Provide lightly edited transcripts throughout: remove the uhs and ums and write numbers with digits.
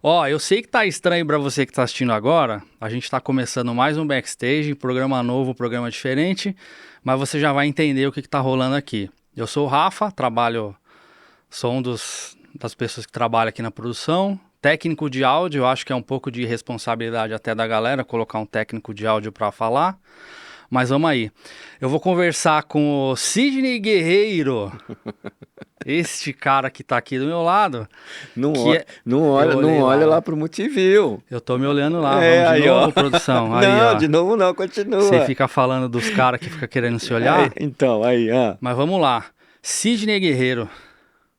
Ó, eu sei que tá estranho pra você que tá assistindo agora. A gente tá começando mais um backstage, programa novo, programa diferente, mas você já vai entender o que tá rolando aqui. Eu sou o Rafa, sou das pessoas que trabalham aqui na produção. Técnico de áudio, eu acho que é um pouco de responsabilidade até da galera colocar um técnico de áudio pra falar. Mas vamos aí. Eu vou conversar com o Sidney Guerreiro, este cara que tá aqui do meu lado, Não, que é... Eu não olhei olha lá, lá né? pro Multiview. Eu tô me olhando lá, É, vamos de aí, ó. novo, produção? Aí, Não, ó. de novo não, Você continua. fica falando dos caras que fica querendo se Aí, olhar, então, aí, ó. mas vamos lá. Sidney Guerreiro,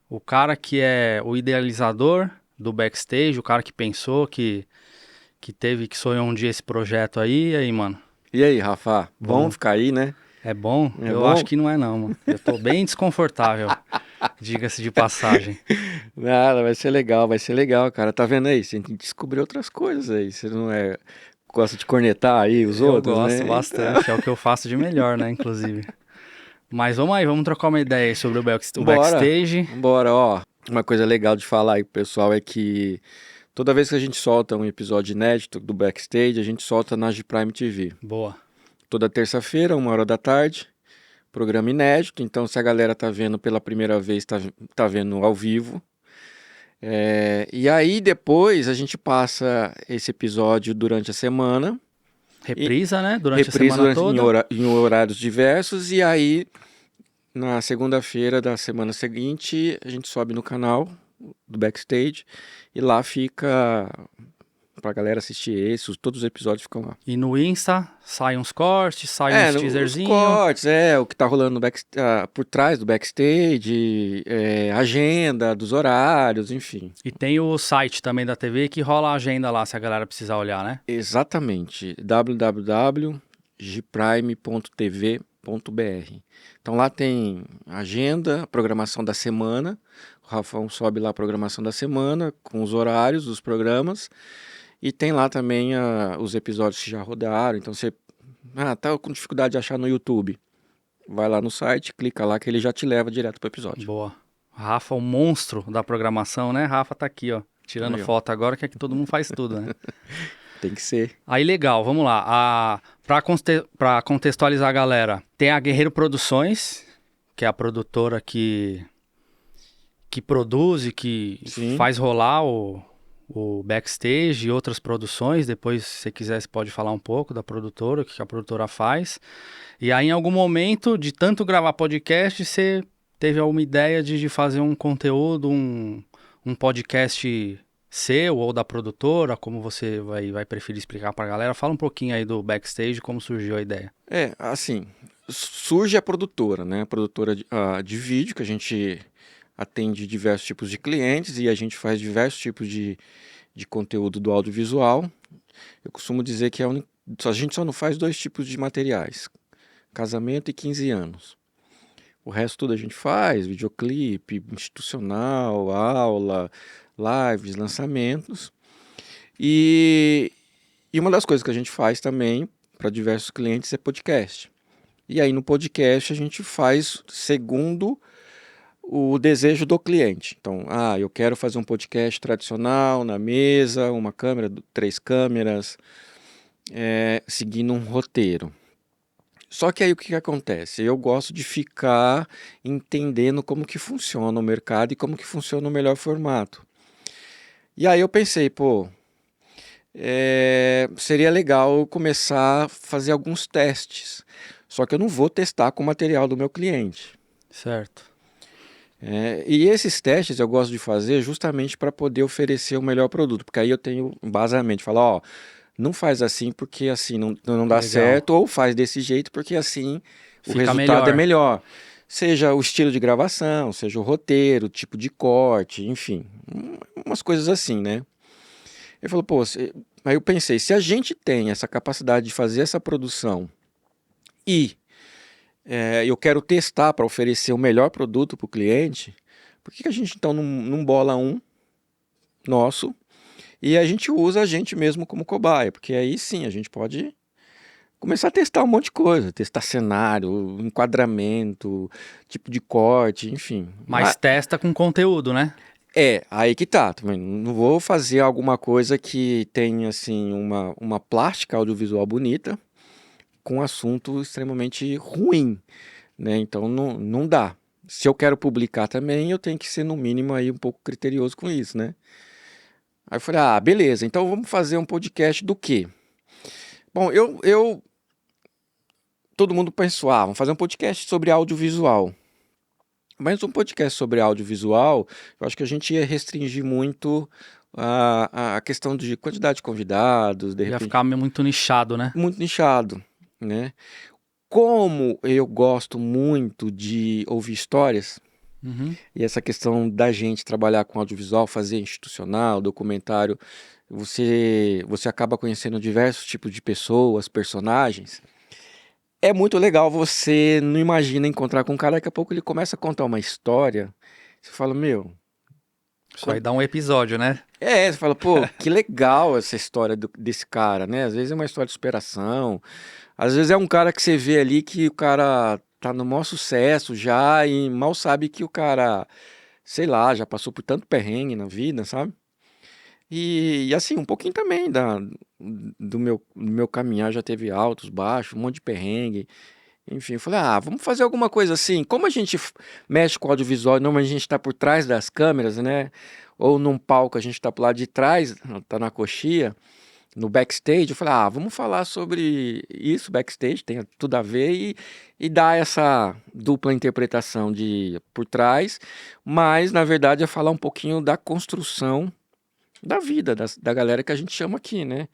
o cara que é o idealizador do backstage, o cara que pensou, que sonhou um dia esse projeto aí, e aí, mano? E aí, Rafa? Bom Vamos. ficar aí, né? É bom? É Eu acho bom? que não é não, mano. Eu tô bem desconfortável, diga-se de passagem. Nada, vai ser legal, cara. Tá vendo aí? Você tem que descobrir outras coisas aí. Você não é. Gosta de cornetar aí os Eu outros, gosto né? Então, bastante, é o que eu faço de melhor, né, inclusive. Mas vamos aí, vamos trocar uma ideia aí sobre o bora. backstage. Bora, ó. Uma coisa legal de falar aí pro pessoal é que toda vez que a gente solta um episódio inédito do Backstage, a gente solta na G-Prime TV. Boa. Toda terça-feira, 1 hora da tarde, programa inédito. Então, se a galera tá vendo pela primeira vez, tá vendo ao vivo. E aí, depois, a gente passa esse episódio durante a semana e Reprisa, né? Durante a reprisa semana toda. em horários diversos. E aí, na segunda-feira da semana seguinte, a gente sobe no canal do Backstage e lá fica pra galera assistir todos os episódios ficam lá. E no Insta sai uns cortes, sai uns Os teaserzinho. cortes, o que tá rolando por trás do backstage, agenda dos horários, enfim. E tem o site também da TV que rola a agenda lá, se a galera precisar olhar, né? Exatamente, www.gprime.tv.br. Então lá tem agenda, programação da semana. O Rafão sobe lá a programação da semana com os horários dos programas. E tem lá também os episódios que já rodaram. Então você tá com dificuldade de achar no YouTube. Vai lá no site, clica lá que ele já te leva direto pro episódio. Boa. Rafa, o monstro da programação, né? Rafa tá aqui, ó. Tirando Aí, ó. foto agora, que é que todo mundo faz tudo, né? Tem que ser. Aí, legal, vamos lá. Pra contextualizar a galera, tem a Guerreiro Produções, que é a produtora que produz e que Sim. faz rolar o backstage e outras produções. Depois, se você quiser, você pode falar um pouco da produtora, o que a produtora faz. E aí, em algum momento, de tanto gravar podcast, você teve alguma ideia de fazer um conteúdo, um podcast seu ou da produtora, como você vai preferir explicar pra galera. Fala um pouquinho aí do backstage, como surgiu a ideia. Assim, surge a produtora, né? A produtora de vídeo, que a gente atende diversos tipos de clientes e a gente faz diversos tipos de conteúdo do audiovisual. Eu costumo dizer que a gente só não faz dois tipos de materiais: casamento e 15 anos. O resto tudo a gente faz: videoclipe, institucional, aula, lives, lançamentos. E, e uma das coisas que a gente faz também para diversos clientes é podcast. E aí no podcast a gente faz segundo o desejo do cliente. Então, eu quero fazer um podcast tradicional, na mesa, uma câmera, 3 câmeras, seguindo um roteiro. Só que aí o que acontece? Eu gosto de ficar entendendo como que funciona o mercado e como que funciona o melhor formato. E aí eu pensei, seria legal eu começar a fazer alguns testes. Só que eu não vou testar com o material do meu cliente. Certo. E esses testes eu gosto de fazer justamente para poder oferecer o melhor produto. Porque aí eu tenho embasamento, falar, ó, não faz assim porque assim não dá Legal. certo, ou faz desse jeito porque assim o Fica resultado é melhor. melhor. Seja o estilo de gravação, seja o roteiro, o tipo de corte, enfim, umas coisas assim, né? Ele falou, aí eu pensei, se a gente tem essa capacidade de fazer essa produção e eu quero testar para oferecer o melhor produto para o cliente, por que a gente então não bola um nosso e a gente usa a gente mesmo como cobaia? Porque aí sim a gente pode começar a testar um monte de coisa, testar cenário, enquadramento, tipo de corte, enfim. Mas testa com conteúdo, né? Aí que tá, também. Não vou fazer alguma coisa que tenha, assim, uma plástica audiovisual bonita com um assunto extremamente ruim, né? Então não dá. Se eu quero publicar também, eu tenho que ser, no mínimo, aí um pouco criterioso com isso, né? Aí eu falei, beleza, então vamos fazer um podcast do quê? Bom, todo mundo pensou, vamos fazer um podcast sobre audiovisual. Mas um podcast sobre audiovisual, eu acho que a gente ia restringir muito a questão de quantidade de convidados, de Ia repente, ficar muito nichado, né? muito nichado, né? Como eu gosto muito de ouvir histórias, Uhum. e essa questão da gente trabalhar com audiovisual, fazer institucional, documentário, você acaba conhecendo diversos tipos de pessoas, personagens. É muito legal, você não imagina encontrar com um cara, daqui a pouco ele começa a contar uma história, você fala, meu... Isso aí dá um episódio, né? Você fala, pô, que legal essa história desse cara, né? Às vezes é uma história de superação, às vezes é um cara que você vê ali que o cara tá no maior sucesso já e mal sabe que o cara, sei lá, já passou por tanto perrengue na vida, sabe? E assim, um pouquinho também do meu caminhar já teve altos, baixos, um monte de perrengue. Enfim, eu falei, vamos fazer alguma coisa assim. Como a gente mexe com o audiovisual, e normalmente a gente está por trás das câmeras, né? Ou num palco a gente está pro lado de trás, tá na coxia, no backstage. Eu falei, vamos falar sobre isso, backstage, tem tudo a ver, e dar essa dupla interpretação de por trás, mas na verdade é falar um pouquinho da construção da vida, da galera que a gente chama aqui, né?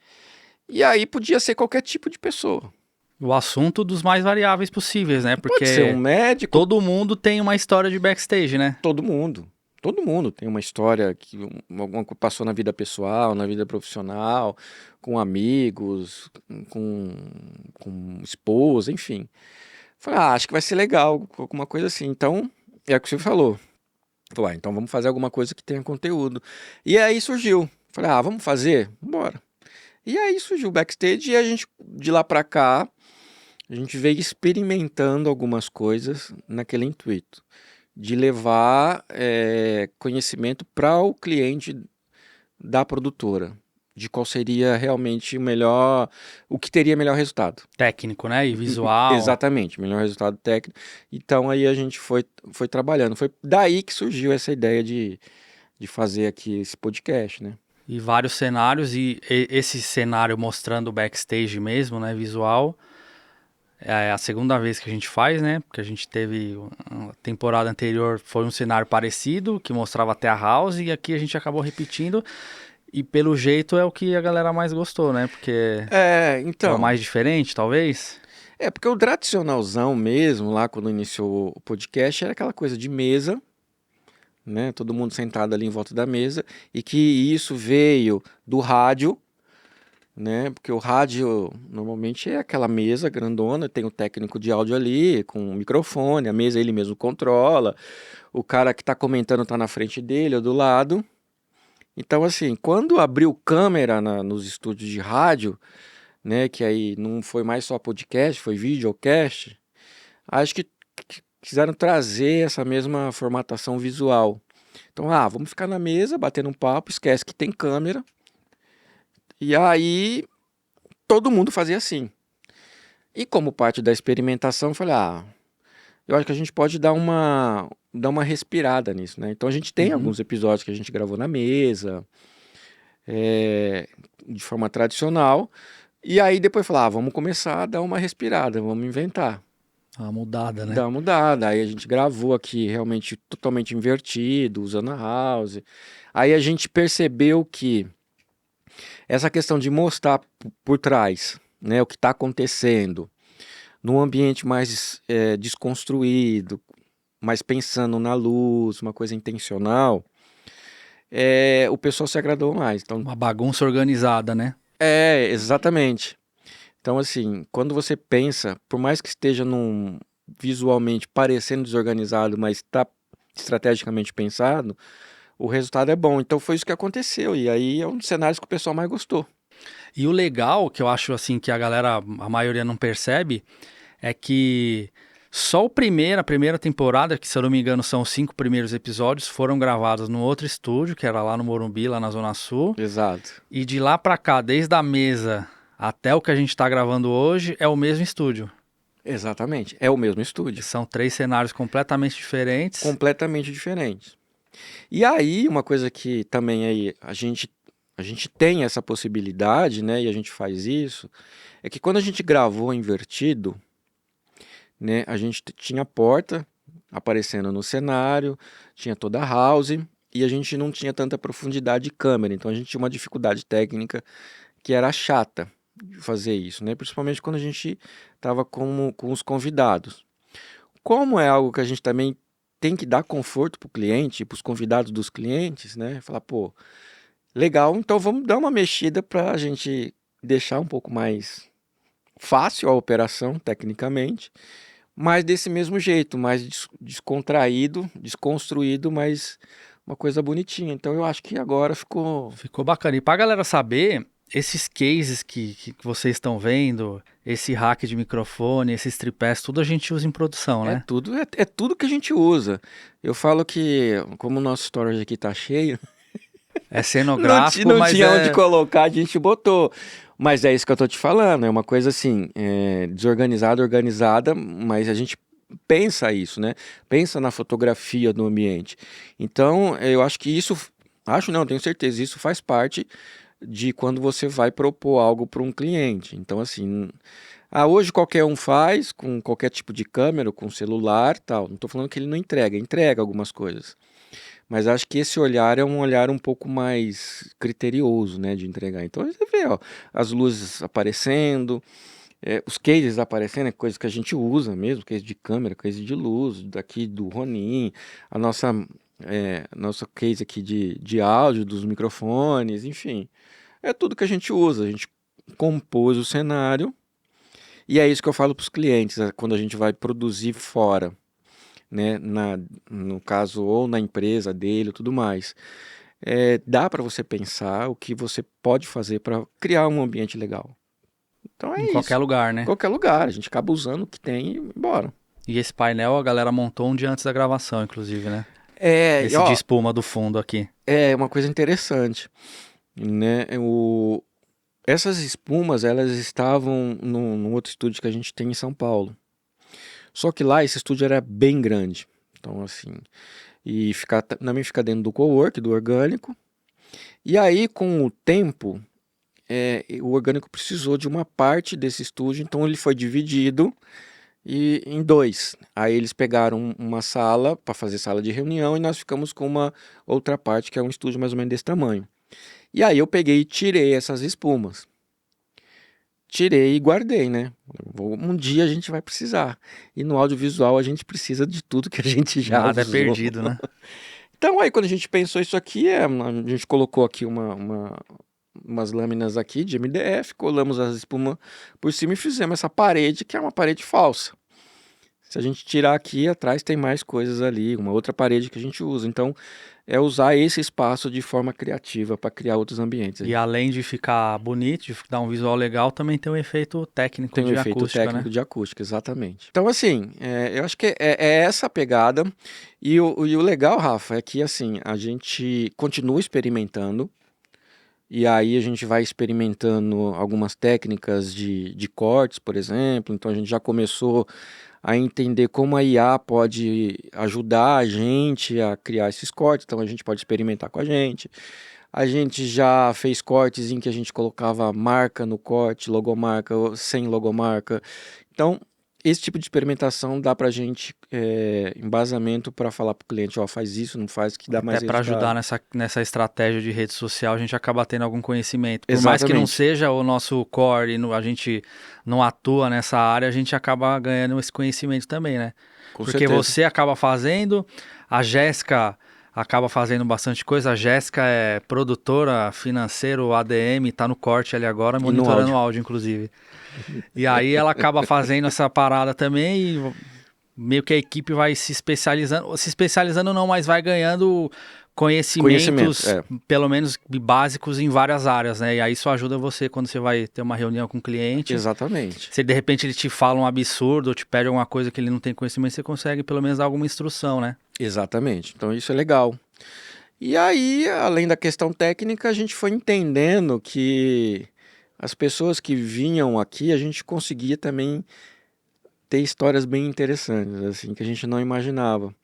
E aí podia ser qualquer tipo de pessoa. O assunto dos mais variáveis possíveis, né? Pode ser um Porque médico. todo mundo tem uma história de backstage, né? Todo mundo. Todo mundo tem uma história que alguma coisa passou na vida pessoal, na vida profissional, com amigos, com, com esposa, enfim. Falei, acho que vai ser legal, alguma coisa assim. Então, é o que você falou. Falei, então vamos fazer alguma coisa que tenha conteúdo. E aí surgiu. Falei, vamos fazer? Bora. E aí surgiu o backstage e a gente, de lá pra cá, a gente veio experimentando algumas coisas naquele intuito de levar conhecimento para o cliente da produtora, de qual seria realmente o que teria melhor resultado. Técnico, né? E visual. Exatamente, melhor resultado técnico. Então aí a gente foi trabalhando. Foi daí que surgiu essa ideia de fazer aqui esse podcast, né? E vários cenários. E esse cenário mostrando o backstage mesmo, né? Visual. É a segunda vez que a gente faz, né? Porque a gente teve a temporada anterior, foi um cenário parecido, que mostrava até a house, e aqui a gente acabou repetindo. E pelo jeito é o que a galera mais gostou, né? Porque é o Então. mais diferente, talvez. Porque o tradicionalzão mesmo, lá quando iniciou o podcast, era aquela coisa de mesa, né? Todo mundo sentado ali em volta da mesa, e que isso veio do rádio, né? Porque o rádio normalmente é aquela mesa grandona, tem o técnico de áudio ali, com o microfone, a mesa ele mesmo controla, o cara que está comentando está na frente dele ou do lado. Então, assim, quando abriu câmera nos estúdios de rádio, né? Que aí não foi mais só podcast, foi videocast, acho que quiseram trazer essa mesma formatação visual. Então, vamos ficar na mesa, batendo um papo, esquece que tem câmera. E aí, todo mundo fazia assim. E como parte da experimentação, eu falei, eu acho que a gente pode dar uma respirada nisso, né? Então, a gente tem Uhum. alguns episódios que a gente gravou na mesa, de forma tradicional. E aí, depois, falar, vamos começar a dar uma respirada, vamos inventar. A mudada, né? Dá uma mudada. Aí a gente gravou aqui realmente totalmente invertido, usando a house. Aí a gente percebeu que essa questão de mostrar por trás, né, o que está acontecendo, num ambiente mais desconstruído, mais pensando na luz, uma coisa intencional, o pessoal se agradou mais. Então, Uma bagunça organizada, né? exatamente. Então, assim, quando você pensa, por mais que esteja visualmente parecendo desorganizado, mas está estrategicamente pensado, o resultado é bom. Então foi isso que aconteceu. E aí é um dos cenários que o pessoal mais gostou. E o legal, que eu acho assim que a galera, a maioria não percebe, é que Só a primeira temporada, que se eu não me engano são os 5 primeiros episódios, foram gravados no outro estúdio, que era lá no Morumbi, lá na Zona Sul. Exato. E de lá pra cá, desde a mesa até o que a gente tá gravando hoje, é o mesmo estúdio. Exatamente. É o mesmo estúdio. São 3 cenários completamente diferentes. Completamente diferentes. E aí, uma coisa que também aí a gente tem essa possibilidade, né? E a gente faz isso, é que quando a gente gravou invertido, né? A gente tinha a porta aparecendo no cenário, tinha toda a house, e a gente não tinha tanta profundidade de câmera, então a gente tinha uma dificuldade técnica que era chata de fazer isso, né? Principalmente quando a gente estava com os convidados. Como é algo que a gente também tem que dar conforto para o cliente, para os convidados dos clientes, né? Falar, pô, legal, então vamos dar uma mexida para a gente deixar um pouco mais fácil a operação, tecnicamente, mas desse mesmo jeito, mais descontraído, desconstruído, mas uma coisa bonitinha. Então eu acho que agora ficou. Ficou bacana. E pra galera saber, esses cases que vocês estão vendo, esse hack de microfone, esses tripés, tudo a gente usa em produção, É né? tudo, é tudo que a gente usa. Eu falo que, como o nosso storage aqui tá cheio, É cenográfico, não mas tinha onde é... colocar, a gente botou. Mas é isso que eu tô te falando, é uma coisa assim, desorganizada, organizada, mas a gente pensa isso, né? Pensa na fotografia do ambiente. Então, eu acho que isso, acho não, tenho certeza, isso faz parte de quando você vai propor algo para um cliente. Então, assim, hoje qualquer um faz, com qualquer tipo de câmera, com celular, tal. Não estou falando que ele não entrega, entrega algumas coisas. Mas acho que esse olhar é um olhar um pouco mais criterioso, né, de entregar. Então você vê, ó, as luzes aparecendo, os cases aparecendo, é coisa que a gente usa mesmo, case de câmera, case de luz, daqui do Ronin, a nossa case aqui de áudio, dos microfones, enfim. É tudo que a gente usa, a gente compôs o cenário, e é isso que eu falo para os clientes, quando a gente vai produzir fora, né, no caso, ou na empresa dele, tudo mais. Dá para você pensar o que você pode fazer para criar um ambiente legal. Então é em qualquer isso. lugar, né? Qualquer lugar, a gente acaba usando o que tem e embora. E esse painel a galera montou um dia antes da gravação, inclusive, né? E, Esse de ó, espuma do fundo aqui. é uma coisa interessante, né? Essas espumas, elas estavam num outro estúdio que a gente tem em São Paulo. Só que lá esse estúdio era bem grande. Então, assim, e também fica dentro do cowork, do orgânico. E aí, com o tempo, o orgânico precisou de uma parte desse estúdio, então ele foi dividido em 2. Aí eles pegaram uma sala para fazer sala de reunião e nós ficamos com uma outra parte que é um estúdio mais ou menos desse tamanho. E aí eu peguei e tirei essas espumas. Tirei e guardei, né? Um dia a gente vai precisar. E no audiovisual a gente precisa de tudo que a gente já Nada é usou. perdido, né? Então aí quando a gente pensou isso aqui, a gente colocou aqui umas lâminas aqui de MDF, colamos as espumas por cima e fizemos essa parede, que é uma parede falsa. Se a gente tirar aqui, atrás tem mais coisas ali, uma outra parede que a gente usa. Então, é usar esse espaço de forma criativa para criar outros ambientes. E além de ficar bonito, de dar um visual legal, também tem um efeito técnico Tem um de efeito acústica, técnico né? de acústica, exatamente. Então, assim, eu acho que é essa a pegada. E o legal, Rafa, é que, assim, a gente continua experimentando. E aí a gente vai experimentando algumas técnicas de cortes, por exemplo. Então, a gente já começou a entender como a IA pode ajudar a gente a criar esses cortes, então a gente pode experimentar com a gente. A gente já fez cortes em que a gente colocava marca no corte, logomarca ou sem logomarca. Então, esse tipo de experimentação dá pra gente embasamento para falar pro cliente, ó, faz isso, não faz, que dá mais Até para ajudar resultado. nessa estratégia de rede social, a gente acaba tendo algum conhecimento. Por mais que não Exatamente, seja o nosso core, e a gente não atua nessa área, a gente acaba ganhando esse conhecimento também, né? com Porque certeza. você acaba fazendo, a Jéssica acaba fazendo bastante coisa. A Jéssica é produtora, financeiro, ADM, tá no corte ali agora, E no monitorando o áudio. áudio, inclusive. E aí ela acaba fazendo essa parada também e meio que a equipe vai se especializando não, mas vai ganhando conhecimentos, é. pelo menos básicos em várias áreas, né? E aí isso ajuda você quando você vai ter uma reunião com o cliente. Exatamente. Se de repente ele te fala um absurdo ou te pede alguma coisa que ele não tem conhecimento, você consegue pelo menos dar alguma instrução, né? Exatamente. Então isso é legal. E aí, além da questão técnica, a gente foi entendendo que as pessoas que vinham aqui, a gente conseguia também ter histórias bem interessantes, assim, que a gente não imaginava.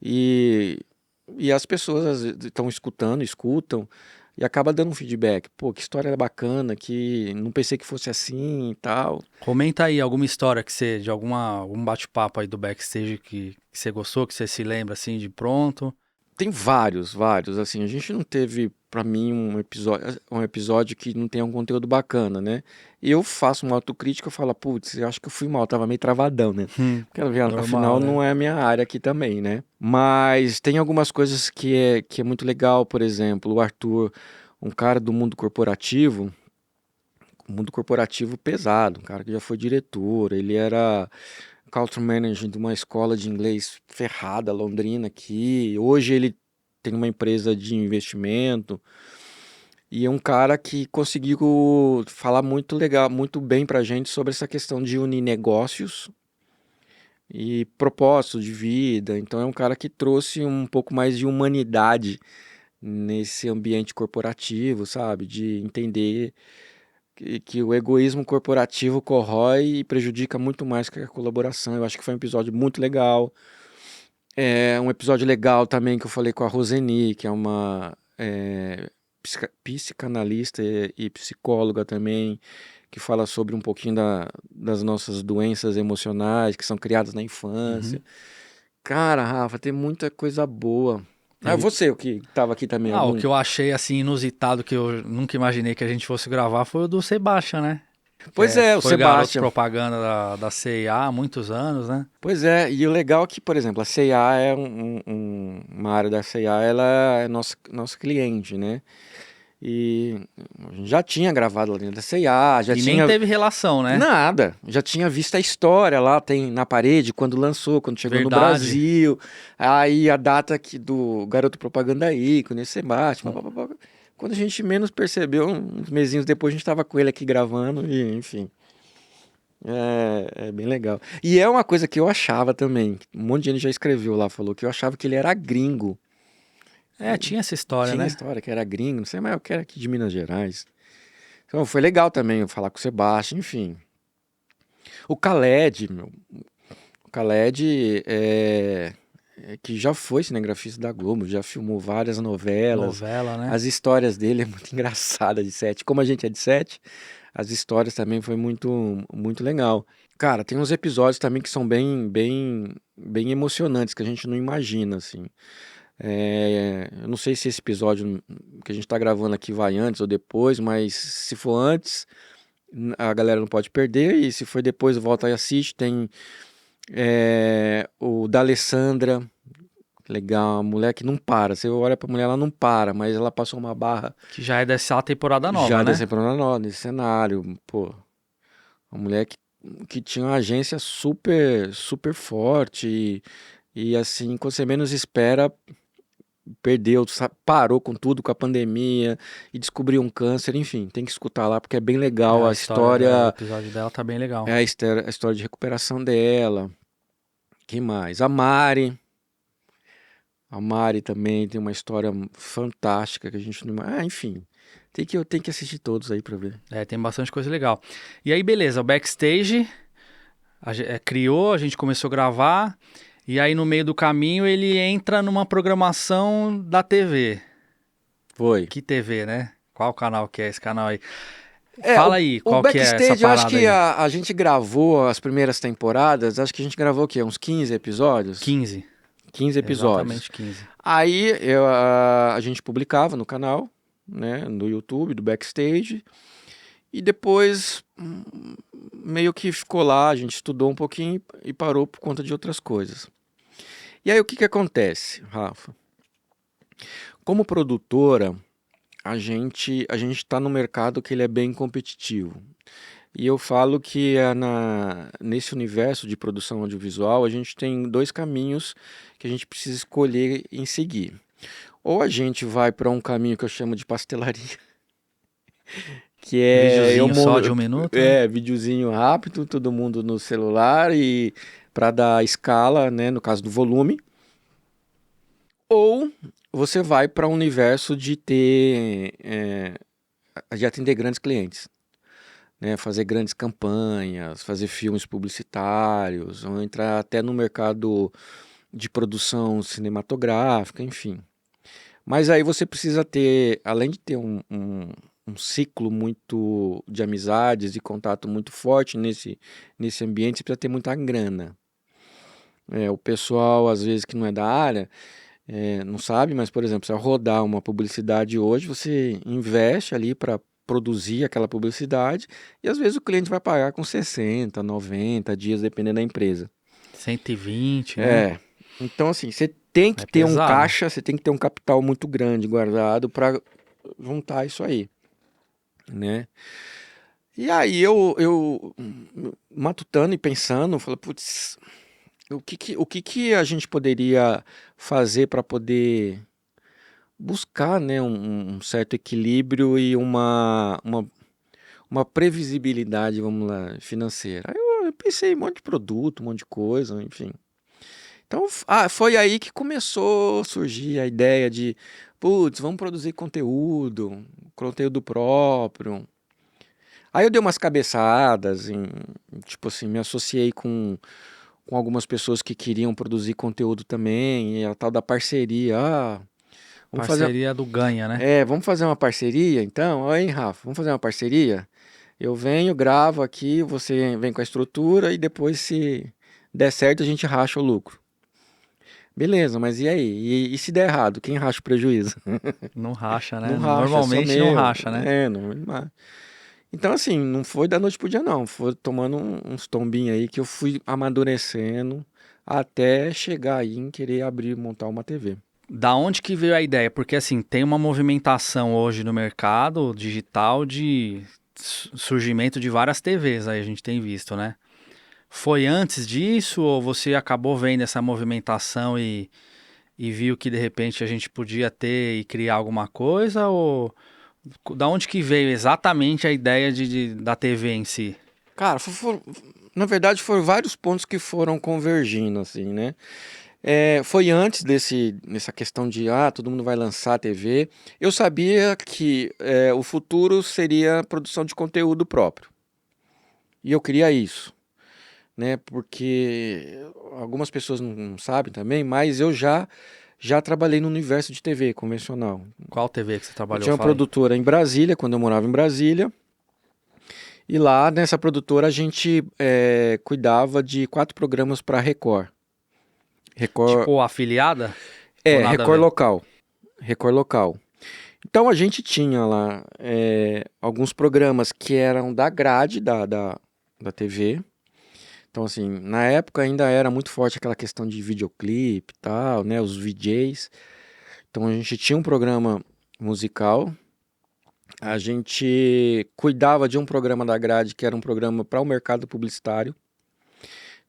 E, e as pessoas às vezes estão escutando, escutam, e acaba dando um feedback. Pô, que história bacana, que não pensei que fosse assim e tal. Comenta aí alguma história que você, de algum bate-papo aí do backstage que você gostou, que você se lembra assim de pronto. Tem vários, assim, a gente não teve, pra mim, um episódio que não tenha um conteúdo bacana, né? E eu faço uma autocrítica, eu falo, putz, eu acho que eu fui mal, tava meio travadão, né? Quero ver, afinal Normal, né? não é a minha área aqui também, né? Mas tem algumas coisas que é muito legal, por exemplo, o Arthur, um cara do mundo corporativo pesado, um cara que já foi diretor, ele era country manager de uma escola de inglês ferrada, Londrina aqui. Hoje ele tem uma empresa de investimento e é um cara que conseguiu falar muito legal, muito bem pra gente sobre essa questão de unir negócios e propósito de vida. Então é um cara que trouxe um pouco mais de humanidade nesse ambiente corporativo, sabe? De entender que o egoísmo corporativo corrói e prejudica muito mais que a colaboração. Eu acho que foi um episódio muito legal. É um episódio legal também que eu falei com a Roseni, que é uma psicanalista e psicóloga também, que fala sobre um pouquinho das nossas doenças emocionais que são criadas na infância. Uhum. Cara, Rafa, tem muita coisa boa. Ah, Ele- você, o que estava aqui também, O algum? que eu achei assim inusitado, que eu nunca imaginei que a gente fosse gravar, foi o do Sebastian, né? Pois é, o Foi garoto Sebastian. propaganda da CIA há muitos anos, né? Pois é, e o legal é que, por exemplo, a C&A é uma área da C&A, ela é nosso cliente, né? E a gente já tinha gravado lá dentro da C&A, já E nem tinha teve relação, né? nada, já tinha visto a história lá, tem na parede, quando lançou, quando chegou no Verdade. Brasil, aí a data que do garoto propaganda aí, quando esse Sebastião, papapá. Quando a gente menos percebeu, uns mesinhos depois a gente estava com ele aqui gravando e enfim. É bem legal. E é uma coisa que eu achava também. Um monte de gente já escreveu lá, falou que eu achava que ele era gringo. É, tinha essa história, Tinha né? história que era gringo, não sei, mas eu quero aqui de Minas Gerais. Então foi legal também eu falar com o Sebastião, enfim. O Khaled, meu. O Khaled que já foi cinegrafista da Globo, já filmou várias novelas. Novela, né? As histórias dele é muito engraçada de sete. Como a gente é de sete, as histórias também foi muito legal. Cara, tem uns episódios também que são bem emocionantes, que a gente não imagina, assim. Eu não sei se esse episódio que a gente tá gravando aqui vai antes ou depois, mas se for antes, a galera não pode perder, e se for depois, volta e assiste. Tem o da Alessandra, legal, a mulher que não para. Você olha pra mulher, ela não para, mas ela passou uma barra Que já é dessa temporada já nova, né? decepcionando nós nesse cenário. Pô, uma mulher que tinha uma agência super forte e assim, quando você menos espera, perdeu, parou com tudo, com a pandemia e descobriu um câncer, enfim, tem que escutar lá porque é bem É, legal a a história dela, o história, episódio dela tá bem legal. a história de recuperação dela. Quem mais? A Mari também tem uma história fantástica que a gente não. Enfim. Eu tenho que assistir todos aí pra ver. É, tem bastante coisa legal. E aí, beleza, o backstage criou, a gente começou a gravar, e aí no meio do caminho ele entra numa programação da TV. Foi. Que TV, né? Qual canal que é esse canal aí? É, Fala aí, o qual que é essa backstage, eu acho parada que aí? a gente gravou as primeiras temporadas, acho que a gente gravou o quê? Uns 15 episódios? 15. 15 episódios. Exatamente 15. Aí a gente publicava no canal, né, no YouTube, do Backstage, e depois meio que ficou lá, a gente estudou um pouquinho e parou por conta de outras coisas. E aí o que acontece, Rafa? Como produtora, a gente está no mercado que ele é bem competitivo. E eu falo que nesse universo de produção audiovisual, a gente tem dois caminhos que a gente precisa escolher em seguir. Ou a gente vai para um caminho que eu chamo de pastelaria, que é Videozinho só de 1 minuto, né? videozinho rápido, todo mundo no celular e para dar escala, né, no caso do volume. Ou você vai para um universo de atender grandes clientes, né, fazer grandes campanhas, fazer filmes publicitários, ou entrar até no mercado de produção cinematográfica, enfim. Mas aí você precisa ter, além de ter um ciclo muito de amizades e contato muito forte nesse ambiente, você precisa ter muita grana. O pessoal, às vezes, que não é da área, não sabe, mas, por exemplo, se eu rodar uma publicidade hoje, você investe ali para produzir aquela publicidade e às vezes o cliente vai pagar com 60, 90 dias, dependendo da empresa. 120, né? É. Então, assim, você tem que É ter um pesado. caixa, você tem que ter um capital muito grande guardado para juntar isso aí, né? E aí eu matutando e pensando, falei, putz, o que que a gente poderia fazer para poder buscar, né, um certo equilíbrio e uma previsibilidade, vamos lá, financeira. Aí eu pensei em um monte de produto, um monte de coisa, enfim. Então, foi aí que começou a surgir a ideia de, putz, vamos produzir conteúdo próprio. Aí eu dei umas cabeçadas, tipo assim, me associei com algumas pessoas que queriam produzir conteúdo também, e a tal da parceria. Vamos fazer, Parceria do Ganha, né? vamos fazer uma parceria então? Oi, hein, Rafa, vamos fazer uma parceria? Eu venho, gravo aqui, você vem com a estrutura e depois, se der certo, a gente racha o lucro. Beleza, mas e aí? E se der errado, quem racha o prejuízo? Não racha, Não né? racha, é só Normalmente não meu. racha, né? Não. Então, assim, não foi da noite pro dia, não. Foi tomando uns tombinhos aí que eu fui amadurecendo até chegar aí em querer abrir, montar uma TV. Da onde que veio a ideia? Porque assim, tem uma movimentação hoje no mercado digital de surgimento de várias TVs, aí a gente tem visto, né? Foi antes disso ou você acabou vendo essa movimentação e viu que de repente a gente podia ter e criar alguma coisa? Ou da onde que veio exatamente a ideia da TV em si? Cara, na verdade, foram vários pontos que foram convergindo, assim, né? Foi antes dessa questão de, todo mundo vai lançar a TV. Eu sabia que o futuro seria a produção de conteúdo próprio. E eu queria isso, né? Porque algumas pessoas não sabem também, mas eu já trabalhei no universo de TV convencional. Qual TV que você Eu trabalhou? tinha uma Fala aí. produtora em Brasília, quando eu morava em Brasília. E lá nessa produtora a gente cuidava de 4 programas para Record. Record Tipo afiliada? Ou nada a Record ver? local. Record local. Então a gente tinha lá alguns programas que eram da grade da TV. Então, assim, na época ainda era muito forte aquela questão de videoclipe e tal, né? Os VJs. Então a gente tinha um programa musical. A gente cuidava de um programa da grade que era um programa para o mercado publicitário.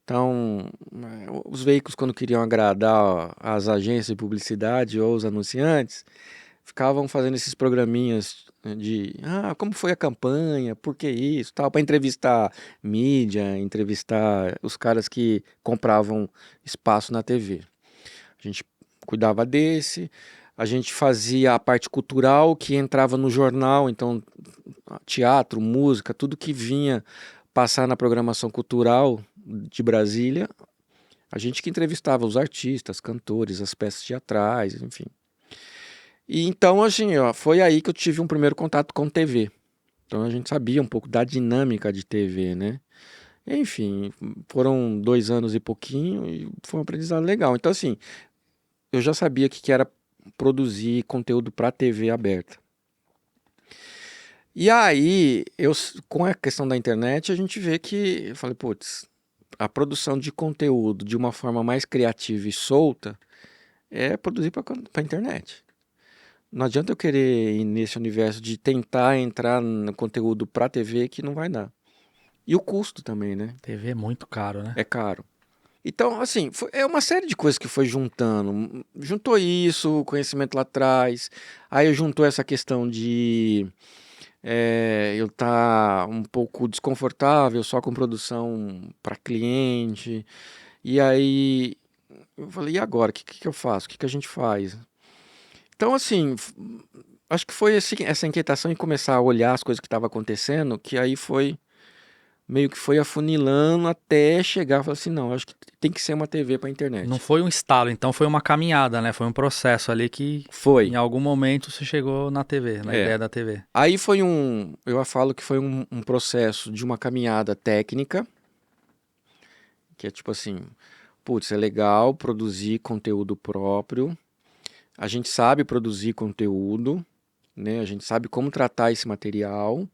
Então, os veículos, quando queriam agradar as agências de publicidade ou os anunciantes, ficavam fazendo esses programinhas de como foi a campanha, por que isso, tal, para entrevistar mídia, entrevistar os caras que compravam espaço na TV. A gente cuidava desse, a gente fazia a parte cultural que entrava no jornal, então teatro, música, tudo que vinha passar na programação cultural de Brasília, a gente que entrevistava os artistas, cantores, as peças teatrais, enfim. E então, assim, foi aí que eu tive um primeiro contato com TV. Então a gente sabia um pouco da dinâmica de TV, né? Enfim, foram 2 anos e pouquinho e foi um aprendizado legal. Então, assim, eu já sabia que era produzir conteúdo para TV aberta. E aí, com a questão da internet, a gente vê que, eu falei, putz, a produção de conteúdo de uma forma mais criativa e solta é produzir para a internet. Não adianta eu querer ir nesse universo de tentar entrar no conteúdo para TV que não vai dar. E o custo também, né? TV é muito caro, né? É caro. Então, assim, é uma série de coisas que foi juntando. Juntou isso, o conhecimento lá atrás, aí juntou essa questão de eu estar um pouco desconfortável só com produção para cliente. E aí eu falei, e agora? O que eu faço? O que a gente faz? Então, assim, acho que foi essa inquietação em começar a olhar as coisas que estavam acontecendo, que aí foi meio que foi afunilando até chegar e falar assim, não, acho que tem que ser uma TV para Não internet. foi um estalo, então foi uma caminhada, né? Foi um processo ali que Foi, em algum momento você chegou na TV, na é. ideia da TV. Aí foi eu falo que foi um processo de uma caminhada técnica, que é tipo assim, putz, é legal produzir conteúdo próprio, a gente sabe produzir conteúdo, né? A gente sabe como tratar esse material.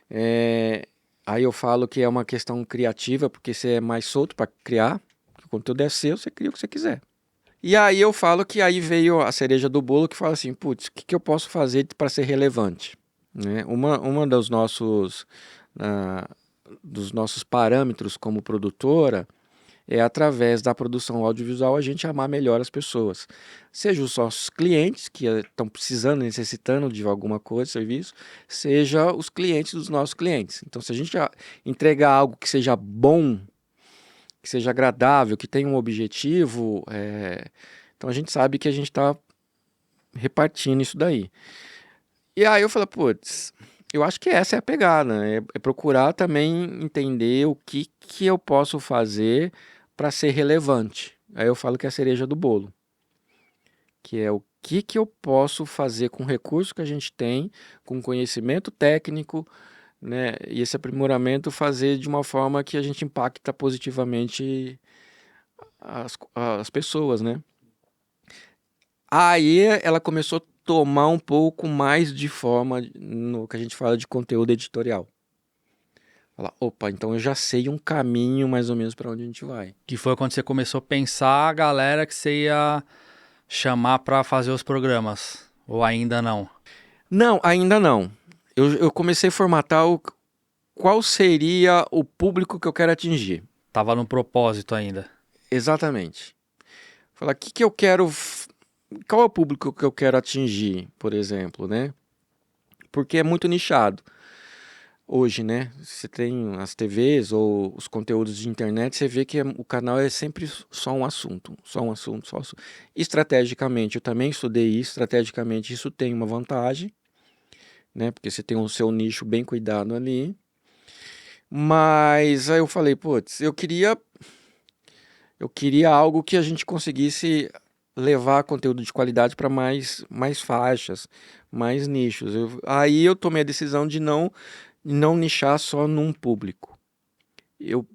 É, Aí eu falo que é uma questão criativa, porque você é mais solto para criar, o conteúdo é seu, você cria o que você quiser. E aí eu falo que aí veio a cereja do bolo que fala assim, putz, o que eu posso fazer para ser relevante? Né? Uma ah, dos nossos parâmetros como produtora é através da produção audiovisual a gente amar melhor as pessoas. Seja os nossos clientes que estão precisando, necessitando de alguma coisa, serviço, seja os clientes dos nossos clientes. Então, se a gente entregar algo que seja bom, que seja agradável, que tenha um objetivo, então a gente sabe que a gente está repartindo isso daí. E aí eu falei, putz, eu acho que essa é a pegada, né? É procurar também entender o que eu posso fazer para ser relevante. Aí eu falo que é a cereja do bolo, que é o que eu posso fazer com o recurso que a gente tem, com conhecimento técnico, né? E esse aprimoramento fazer de uma forma que a gente impacta positivamente as pessoas, né? Aí ela começou a tomar um pouco mais de forma no que a gente fala de conteúdo editorial. Falar, opa, então eu já sei um caminho mais ou menos para onde a gente vai. Que foi quando você começou a pensar a galera que você ia chamar para fazer os programas, ou ainda não? Não, ainda não. Eu comecei a formatar qual seria o público que eu quero atingir. Tava no propósito ainda. Exatamente. Falar, o que eu quero. Qual é o público que eu quero atingir, por exemplo, né? Porque é muito nichado. Hoje, né? Você tem as TVs ou os conteúdos de internet, você vê que o canal é sempre só um assunto, só um assunto, só um assunto. Estrategicamente, eu também estudei isso, estrategicamente isso tem uma vantagem, né? Porque você tem o seu nicho bem cuidado ali. Mas aí eu falei, putz, eu queria algo que a gente conseguisse levar conteúdo de qualidade para mais faixas, mais nichos. Aí eu tomei a decisão de não nichar só num público. Eu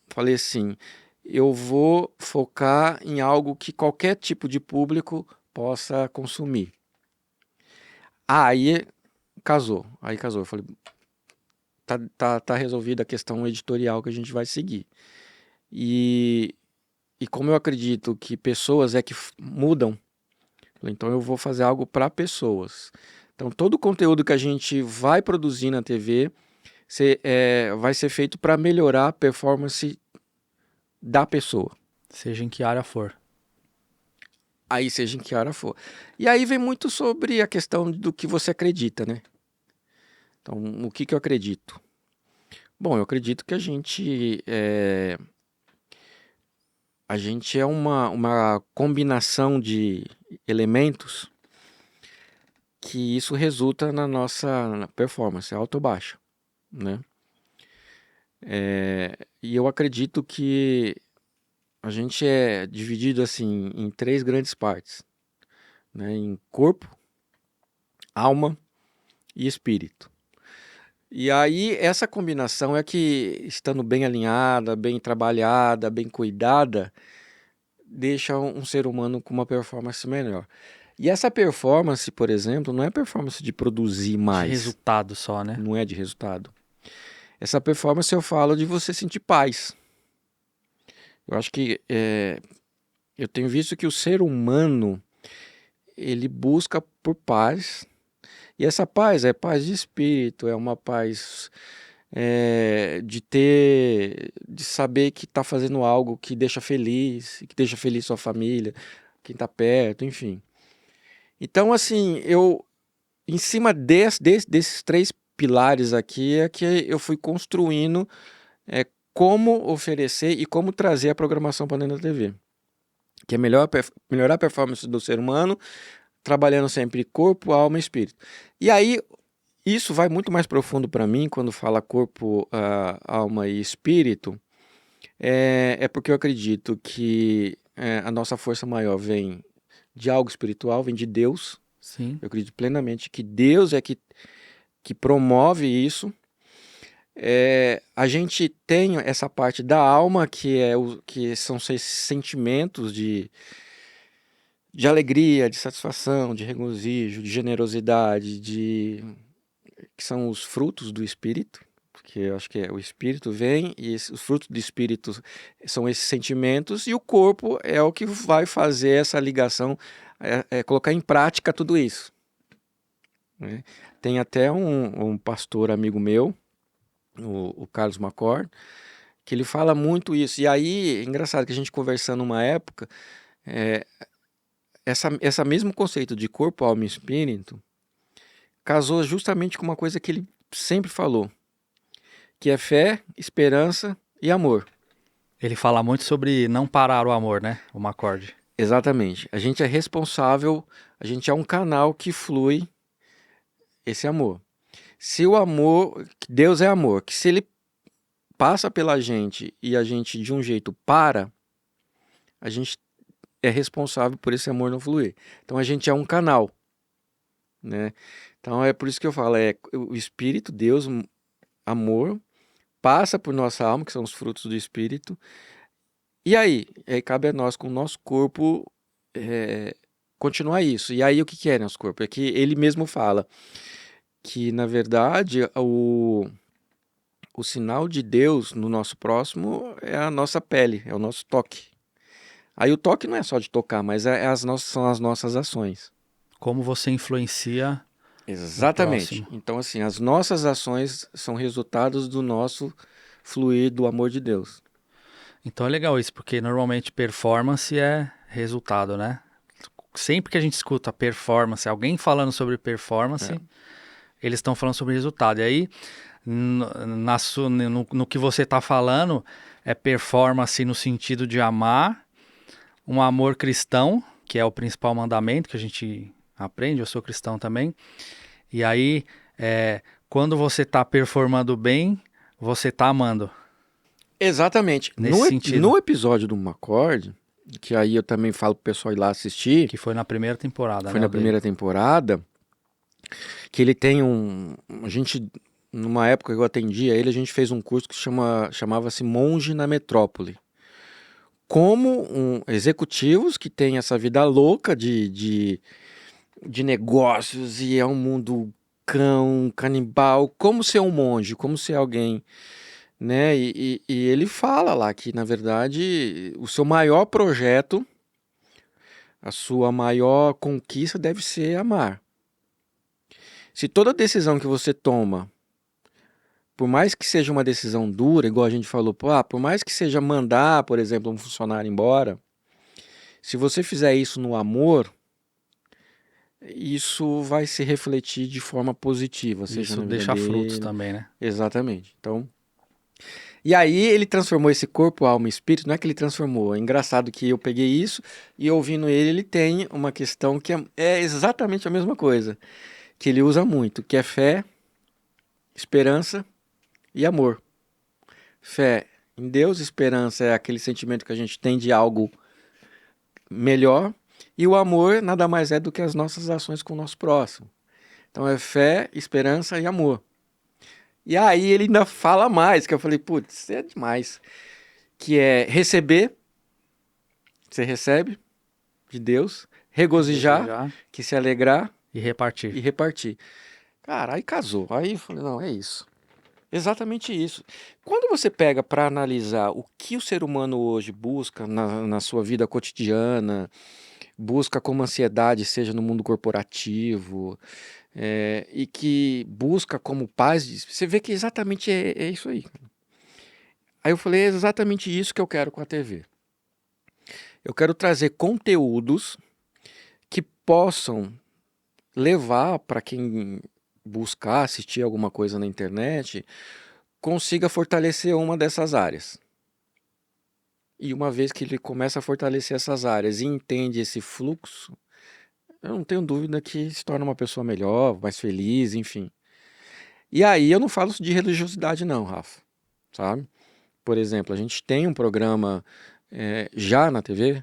falei assim, eu vou focar em algo que qualquer tipo de público possa consumir. Aí casou. Aí casou. Eu falei, tá resolvida a questão editorial que a gente vai seguir. E, e como eu acredito que pessoas é que mudam, então eu vou fazer algo para pessoas. Então todo o conteúdo que a gente vai produzir na TV vai ser feito para melhorar a performance da pessoa. Seja em que área for. Aí seja em que área for. E aí vem muito sobre a questão do que você acredita, né? Então, o que eu acredito? Bom, eu acredito que a gente é uma combinação de elementos que isso resulta na nossa performance, alta ou baixa, né? E eu acredito que a gente é dividido assim em três grandes partes, né? Em corpo, alma e espírito. E aí essa combinação é que, estando bem alinhada, bem trabalhada, bem cuidada, deixa um ser humano com uma performance melhor. E essa performance, por exemplo, não é performance de produzir De mais, resultado só, né? não é de resultado. Essa performance eu falo de você sentir paz. Eu acho que eu tenho visto que o ser humano ele busca por paz. E essa paz é paz de espírito, é uma paz de saber que está fazendo algo que deixa feliz sua família, quem está perto, enfim. Então, assim, em cima desses três pilares aqui, é que eu fui construindo como oferecer e como trazer a programação para dentro da TV. Que é melhorar a performance do ser humano, trabalhando sempre corpo, alma e espírito. E aí, isso vai muito mais profundo para mim, quando fala corpo, alma e espírito, é porque eu acredito que a nossa força maior vem de algo espiritual, vem de Deus. Sim. Eu acredito plenamente que Deus é que promove isso. A gente tem essa parte da alma, que são esses sentimentos de alegria, de satisfação, de regozijo, de generosidade, que são os frutos do Espírito, porque eu acho que o Espírito vem e os frutos do Espírito são esses sentimentos, e o corpo é o que vai fazer essa ligação, colocar em prática tudo isso, né? Tem até um pastor amigo meu, o Carlos Macor, que ele fala muito isso. E aí, é engraçado que a gente conversando numa época, essa mesmo conceito de corpo, alma e espírito casou justamente com uma coisa que ele sempre falou, que é fé, esperança e amor. Ele fala muito sobre não parar o amor, né? O Macorde. Exatamente. A gente é responsável, a gente é um canal que flui esse amor. Se o amor, Deus é amor, que se ele passa pela gente e a gente de um jeito para, a gente é responsável por esse amor não fluir. Então a gente é um canal, né? Então é por isso que eu falo, o Espírito, Deus, amor, passa por nossa alma, que são os frutos do Espírito. E aí cabe a nós, com o nosso corpo, continuar isso. E aí o que é nosso corpo? É que ele mesmo fala que, na verdade, o sinal de Deus no nosso próximo é a nossa pele, é o nosso toque. Aí o toque não é só de tocar, mas são as nossas ações. Como você influencia o Exatamente. próximo. Então, assim, as nossas ações são resultados do nosso fluir do amor de Deus. Então é legal isso, porque normalmente performance é resultado, né? Sempre que a gente escuta performance, alguém falando sobre performance, eles estão falando sobre resultado. E aí, no que você está falando, é performance no sentido de amar, um amor cristão, que é o principal mandamento que a gente aprende, eu sou cristão também. E aí, quando você está performando bem, você está amando. Exatamente. Nesse sentido. No episódio do McCord, que aí eu também falo pro pessoal ir lá assistir, Que foi na primeira temporada, foi né? na primeira temporada, que ele tem a gente, numa época que eu atendia ele, a gente fez um curso que chamava-se Monge na Metrópole. Como executivos que têm essa vida louca de negócios, e é um mundo cão, canibal, como ser um monge, como ser alguém, né? E ele fala lá que, na verdade, o seu maior projeto, a sua maior conquista deve ser amar. Se toda decisão que você toma, por mais que seja uma decisão dura, igual a gente falou, por mais que seja mandar, por exemplo, um funcionário embora, se você fizer isso no amor, isso vai se refletir de forma positiva, seja Isso na vida deixa frutos dele. também, né? Exatamente. Então, e aí ele transformou esse corpo, alma e espírito, não é que ele transformou, é engraçado que eu peguei isso e ouvindo ele tem uma questão que é exatamente a mesma coisa, que ele usa muito, que é fé, esperança e amor. Fé em Deus, esperança é aquele sentimento que a gente tem de algo melhor, e o amor nada mais é do que as nossas ações com o nosso próximo. Então é fé, esperança e amor. E aí ele ainda fala mais, que eu falei, putz, isso é demais. Que é receber, você recebe de Deus, regozijar, Desejar que se alegrar e repartir. e repartir. Cara, aí casou. Aí eu falei, não, é isso. Exatamente isso. Quando você pega para analisar o que o ser humano hoje busca na sua vida cotidiana, busca como ansiedade, seja no mundo corporativo, e que busca como paz, você vê que exatamente é isso aí. Aí eu falei, é exatamente isso que eu quero com a TV. Eu quero trazer conteúdos que possam levar para quem buscar assistir alguma coisa na internet, consiga fortalecer uma dessas áreas. E uma vez que ele começa a fortalecer essas áreas e entende esse fluxo, eu não tenho dúvida que se torna uma pessoa melhor, mais feliz, enfim. E aí eu não falo de religiosidade não, Rafa, sabe? Por exemplo, a gente tem um programa já na TV,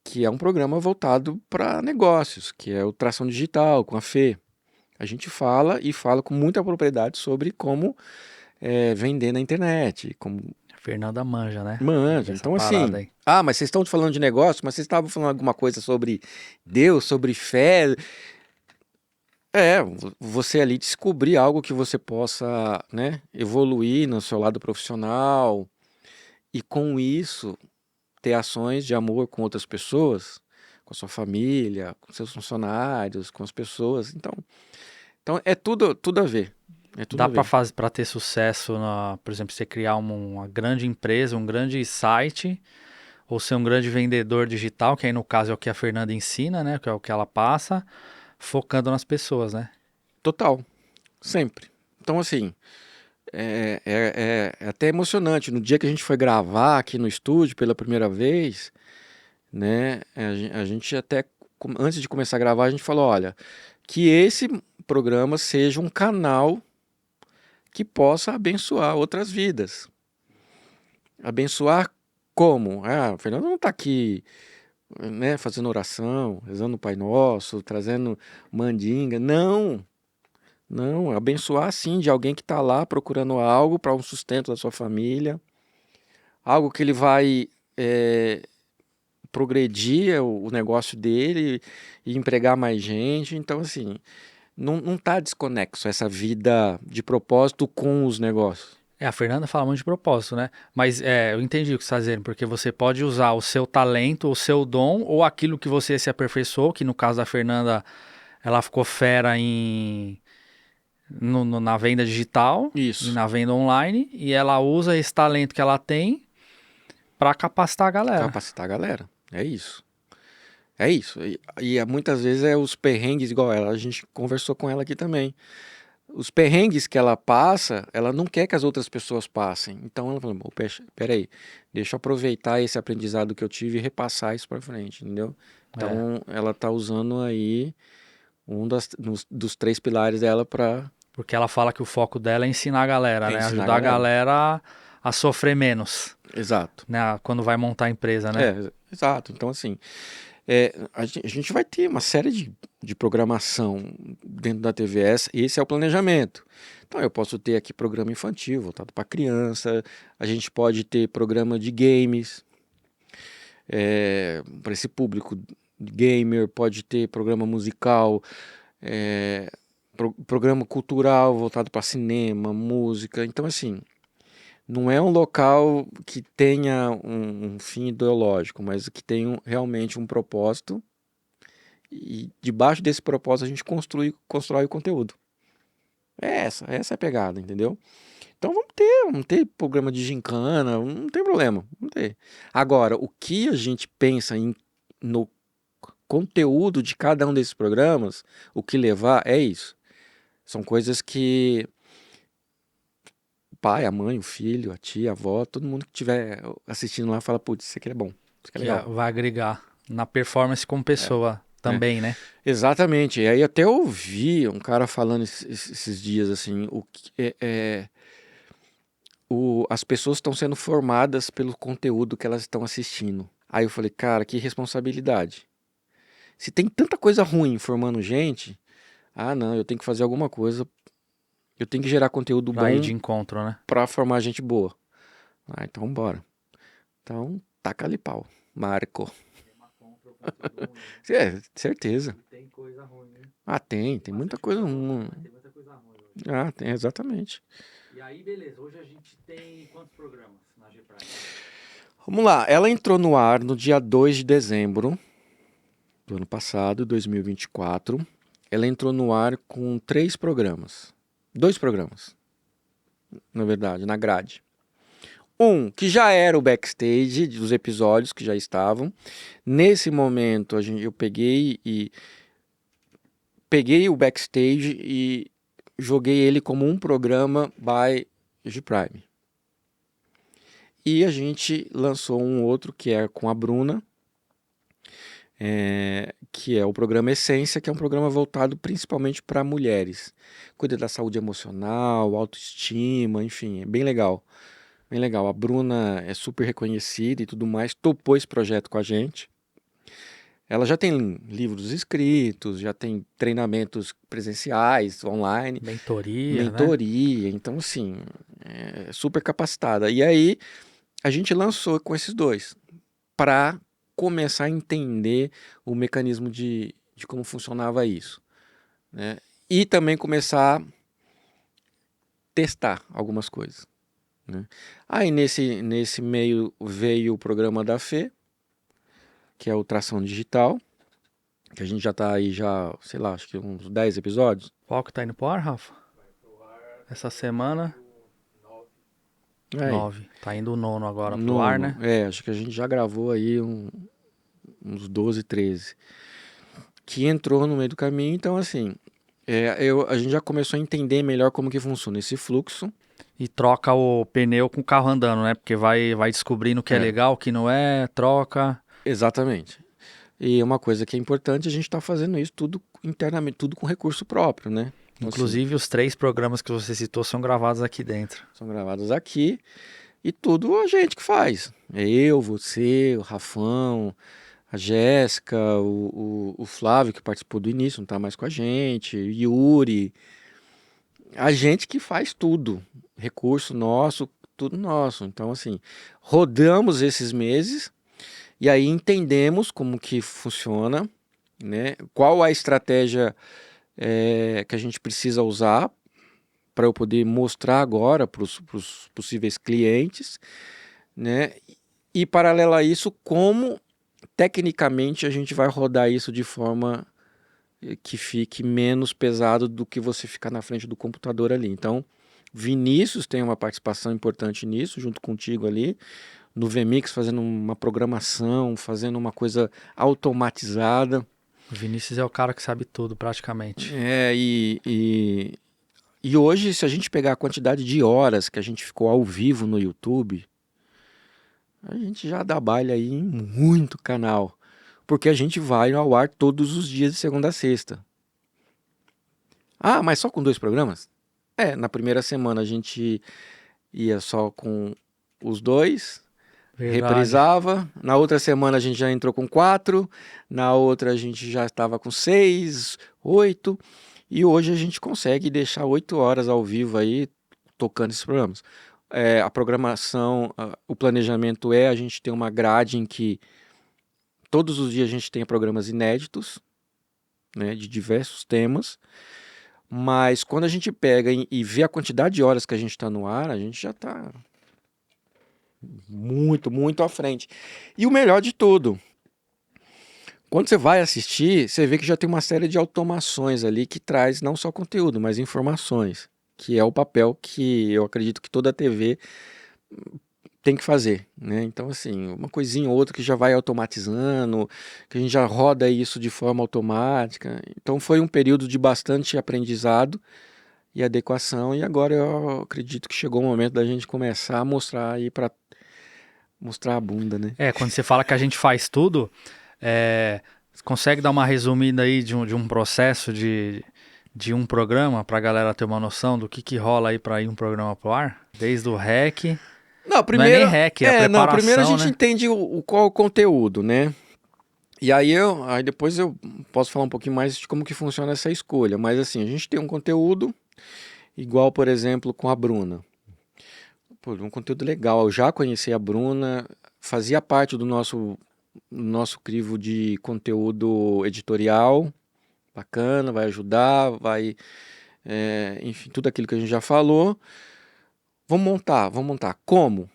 que é um programa voltado para negócios, que é o Tração Digital, com a Fê. A gente fala e fala com muita propriedade sobre como vender na internet, como A Fernanda manja, né? manja. Dessa Então, parada assim, aí. mas vocês estão falando de negócio, mas vocês estavam falando alguma coisa sobre Deus, sobre fé. Você ali descobrir algo que você possa, né, evoluir no seu lado profissional e com isso ter ações de amor com outras pessoas, com a sua família, com seus funcionários, com as pessoas. Então é tudo a ver. É tudo Dá a ver. para ter sucesso, por exemplo, você criar uma grande empresa, um grande site, ou ser um grande vendedor digital, que aí no caso é o que a Fernanda ensina, né? Que é o que ela passa, focando nas pessoas, né? Total, sempre. Então, assim, é até emocionante. No dia que a gente foi gravar aqui no estúdio pela primeira vez, né? A gente até, antes de começar a gravar, a gente falou, olha, que esse programa seja um canal que possa abençoar outras vidas. Abençoar como? O Fernando não está aqui, né, fazendo oração, rezando o Pai Nosso, trazendo mandinga. Não, não. Abençoar sim de alguém que está lá procurando algo para um sustento da sua família, algo que ele vai progredir o negócio dele e empregar mais gente. Então, assim, não está desconexo essa vida de propósito com os negócios. A Fernanda fala muito de propósito, né? Mas eu entendi o que você está dizendo, porque você pode usar o seu talento, o seu dom, ou aquilo que você se aperfeiçoou, que no caso da Fernanda, ela ficou fera na venda digital e Isso. na venda online, e ela usa esse talento que ela tem para capacitar a galera. Capacitar a galera. É isso. É isso. E muitas vezes é os perrengues, igual ela, a gente conversou com ela aqui também. Os perrengues que ela passa, ela não quer que as outras pessoas passem. Então ela fala, peraí, deixa eu aproveitar esse aprendizado que eu tive e repassar isso pra frente, entendeu? É, Então ela tá usando aí dos três pilares dela pra porque ela fala que o foco dela é ensinar a galera, né? ensinar a Ajudar a galera. galera a sofrer menos, Exato. né? Quando vai montar a empresa, né? Exato. Então, assim, a gente vai ter uma série de programação dentro da TVS, esse é o planejamento. Então, eu posso ter aqui programa infantil, voltado para criança, a gente pode ter programa de games, para esse público gamer, pode ter programa musical, programa cultural voltado para cinema, música. Então, assim, não é um local que tenha um fim ideológico, mas que tenha realmente um propósito e debaixo desse propósito a gente constrói o conteúdo. Essa é a pegada, entendeu? Então vamos ter programa de gincana, não tem problema, vamos ter. Agora, o que a gente pensa no conteúdo de cada um desses programas, o que levar é isso. São coisas que o pai, a mãe, o filho, a tia, a avó, todo mundo que estiver assistindo lá fala, putz, isso aqui é bom, isso aqui é Que legal. vai agregar na performance como pessoa É. também, né? Exatamente. E aí até ouvi um cara falando esses dias assim, as pessoas estão sendo formadas pelo conteúdo que elas estão assistindo. Aí eu falei, cara, que responsabilidade. Se tem tanta coisa ruim formando gente, não, eu tenho que fazer alguma coisa, eu tenho que gerar conteúdo Pra ir bom de encontro, né? pra formar gente boa. Então bora. Então, taca ali pau. Marco. Certeza. Tem coisa ruim, né? Tem muita coisa ruim. Tem muita coisa ruim hoje. Tem, exatamente. E aí, beleza. Hoje a gente tem quantos programas na G Prime? Vamos lá, ela entrou no ar no dia 2 de dezembro. do ano passado, 2024. Ela entrou no ar com 3 programas. 2 programas, na verdade, na grade. Um, que já era o backstage dos episódios que já estavam. Nesse momento, eu peguei o backstage e joguei ele como um programa by G-Prime. E a gente lançou um outro que é com a Bruna, que é o programa Essência, que é um programa voltado principalmente para mulheres. Cuida da saúde emocional, autoestima, enfim, é bem legal. Bem legal. A Bruna é super reconhecida e tudo mais, topou esse projeto com a gente. Ela já tem livros escritos, já tem treinamentos presenciais, online, Mentoria, né? mentoria, então assim, é super capacitada. E aí a gente lançou com esses dois para começar a entender o mecanismo de como funcionava isso, né? E também começar a testar algumas coisas, né? Aí nesse meio veio o programa da Fê, que é o Tração Digital, que a gente já tá aí sei lá, acho que uns 10 episódios. Qual que tá indo pro ar, Rafa? Essa semana, Aí, 9. Tá indo o nono agora pro ar, nono, né? acho que a gente já gravou aí uns 12, 13. Que entrou no meio do caminho, então assim, a gente já começou a entender melhor como que funciona esse fluxo. E troca o pneu com o carro andando, né? Porque vai descobrindo o que é legal, o que não é, troca. Exatamente. E uma coisa que é importante, a gente está fazendo isso tudo internamente, tudo com recurso próprio, né? Então, assim, Inclusive, os 3 programas que você citou são gravados aqui dentro. são gravados aqui e tudo a gente que faz. É eu, você, o Rafão, a Jéssica, o Flávio, que participou do início, não está mais com a gente, o Yuri. A gente que faz tudo. Recurso nosso, tudo nosso. Então, assim, rodamos esses meses e aí entendemos como que funciona, né? Qual a estratégia que a gente precisa usar para eu poder mostrar agora para os possíveis clientes, né? E paralelo a isso, como tecnicamente a gente vai rodar isso de forma que fique menos pesado do que você ficar na frente do computador ali. Então, Vinícius tem uma participação importante nisso, junto contigo ali, no VMix, fazendo uma programação, fazendo uma coisa automatizada. O Vinícius é o cara que sabe tudo, praticamente. E hoje, se a gente pegar a quantidade de horas que a gente ficou ao vivo no YouTube, a gente já dá baile aí em muito canal. Porque a gente vai ao ar todos os dias de segunda a sexta. Ah, mas só com 2 programas? Na primeira semana a gente ia só com os 2, Verdade. reprisava. Na outra semana a gente já entrou com 4, na outra a gente já estava com 6, 8. E hoje a gente consegue deixar 8 horas ao vivo aí tocando esses programas. A programação, o planejamento a gente tem uma grade em que todos os dias a gente tem programas inéditos, né, de diversos temas. Mas quando a gente pega e vê a quantidade de horas que a gente está no ar, a gente já está muito, muito à frente. E o melhor de tudo, quando você vai assistir, você vê que já tem uma série de automações ali que traz não só conteúdo, mas informações, que é o papel que eu acredito que toda a TV tem que fazer, né? Então, assim, uma coisinha ou outra que já vai automatizando, que a gente já roda isso de forma automática. Então, foi um período de bastante aprendizado e adequação, e agora eu acredito que chegou o momento da gente começar a mostrar aí para mostrar a bunda, né? Quando você fala que a gente faz tudo, você consegue dar uma resumida aí de um processo de um programa pra galera ter uma noção do que rola aí pra ir um programa pro ar? Desde o REC. Não, Não é nem primeiro, REC, é a primeiro a preparação, gente né? entende qual é o conteúdo, né? E aí depois eu posso falar um pouquinho mais de como que funciona essa escolha, mas assim, a gente tem um conteúdo igual, por exemplo, com a Bruna. Pô, um conteúdo legal. Eu já conheci a Bruna, fazia parte do nosso crivo de conteúdo editorial, bacana, vai ajudar, enfim, tudo aquilo que a gente já falou. Vamos montar. Como?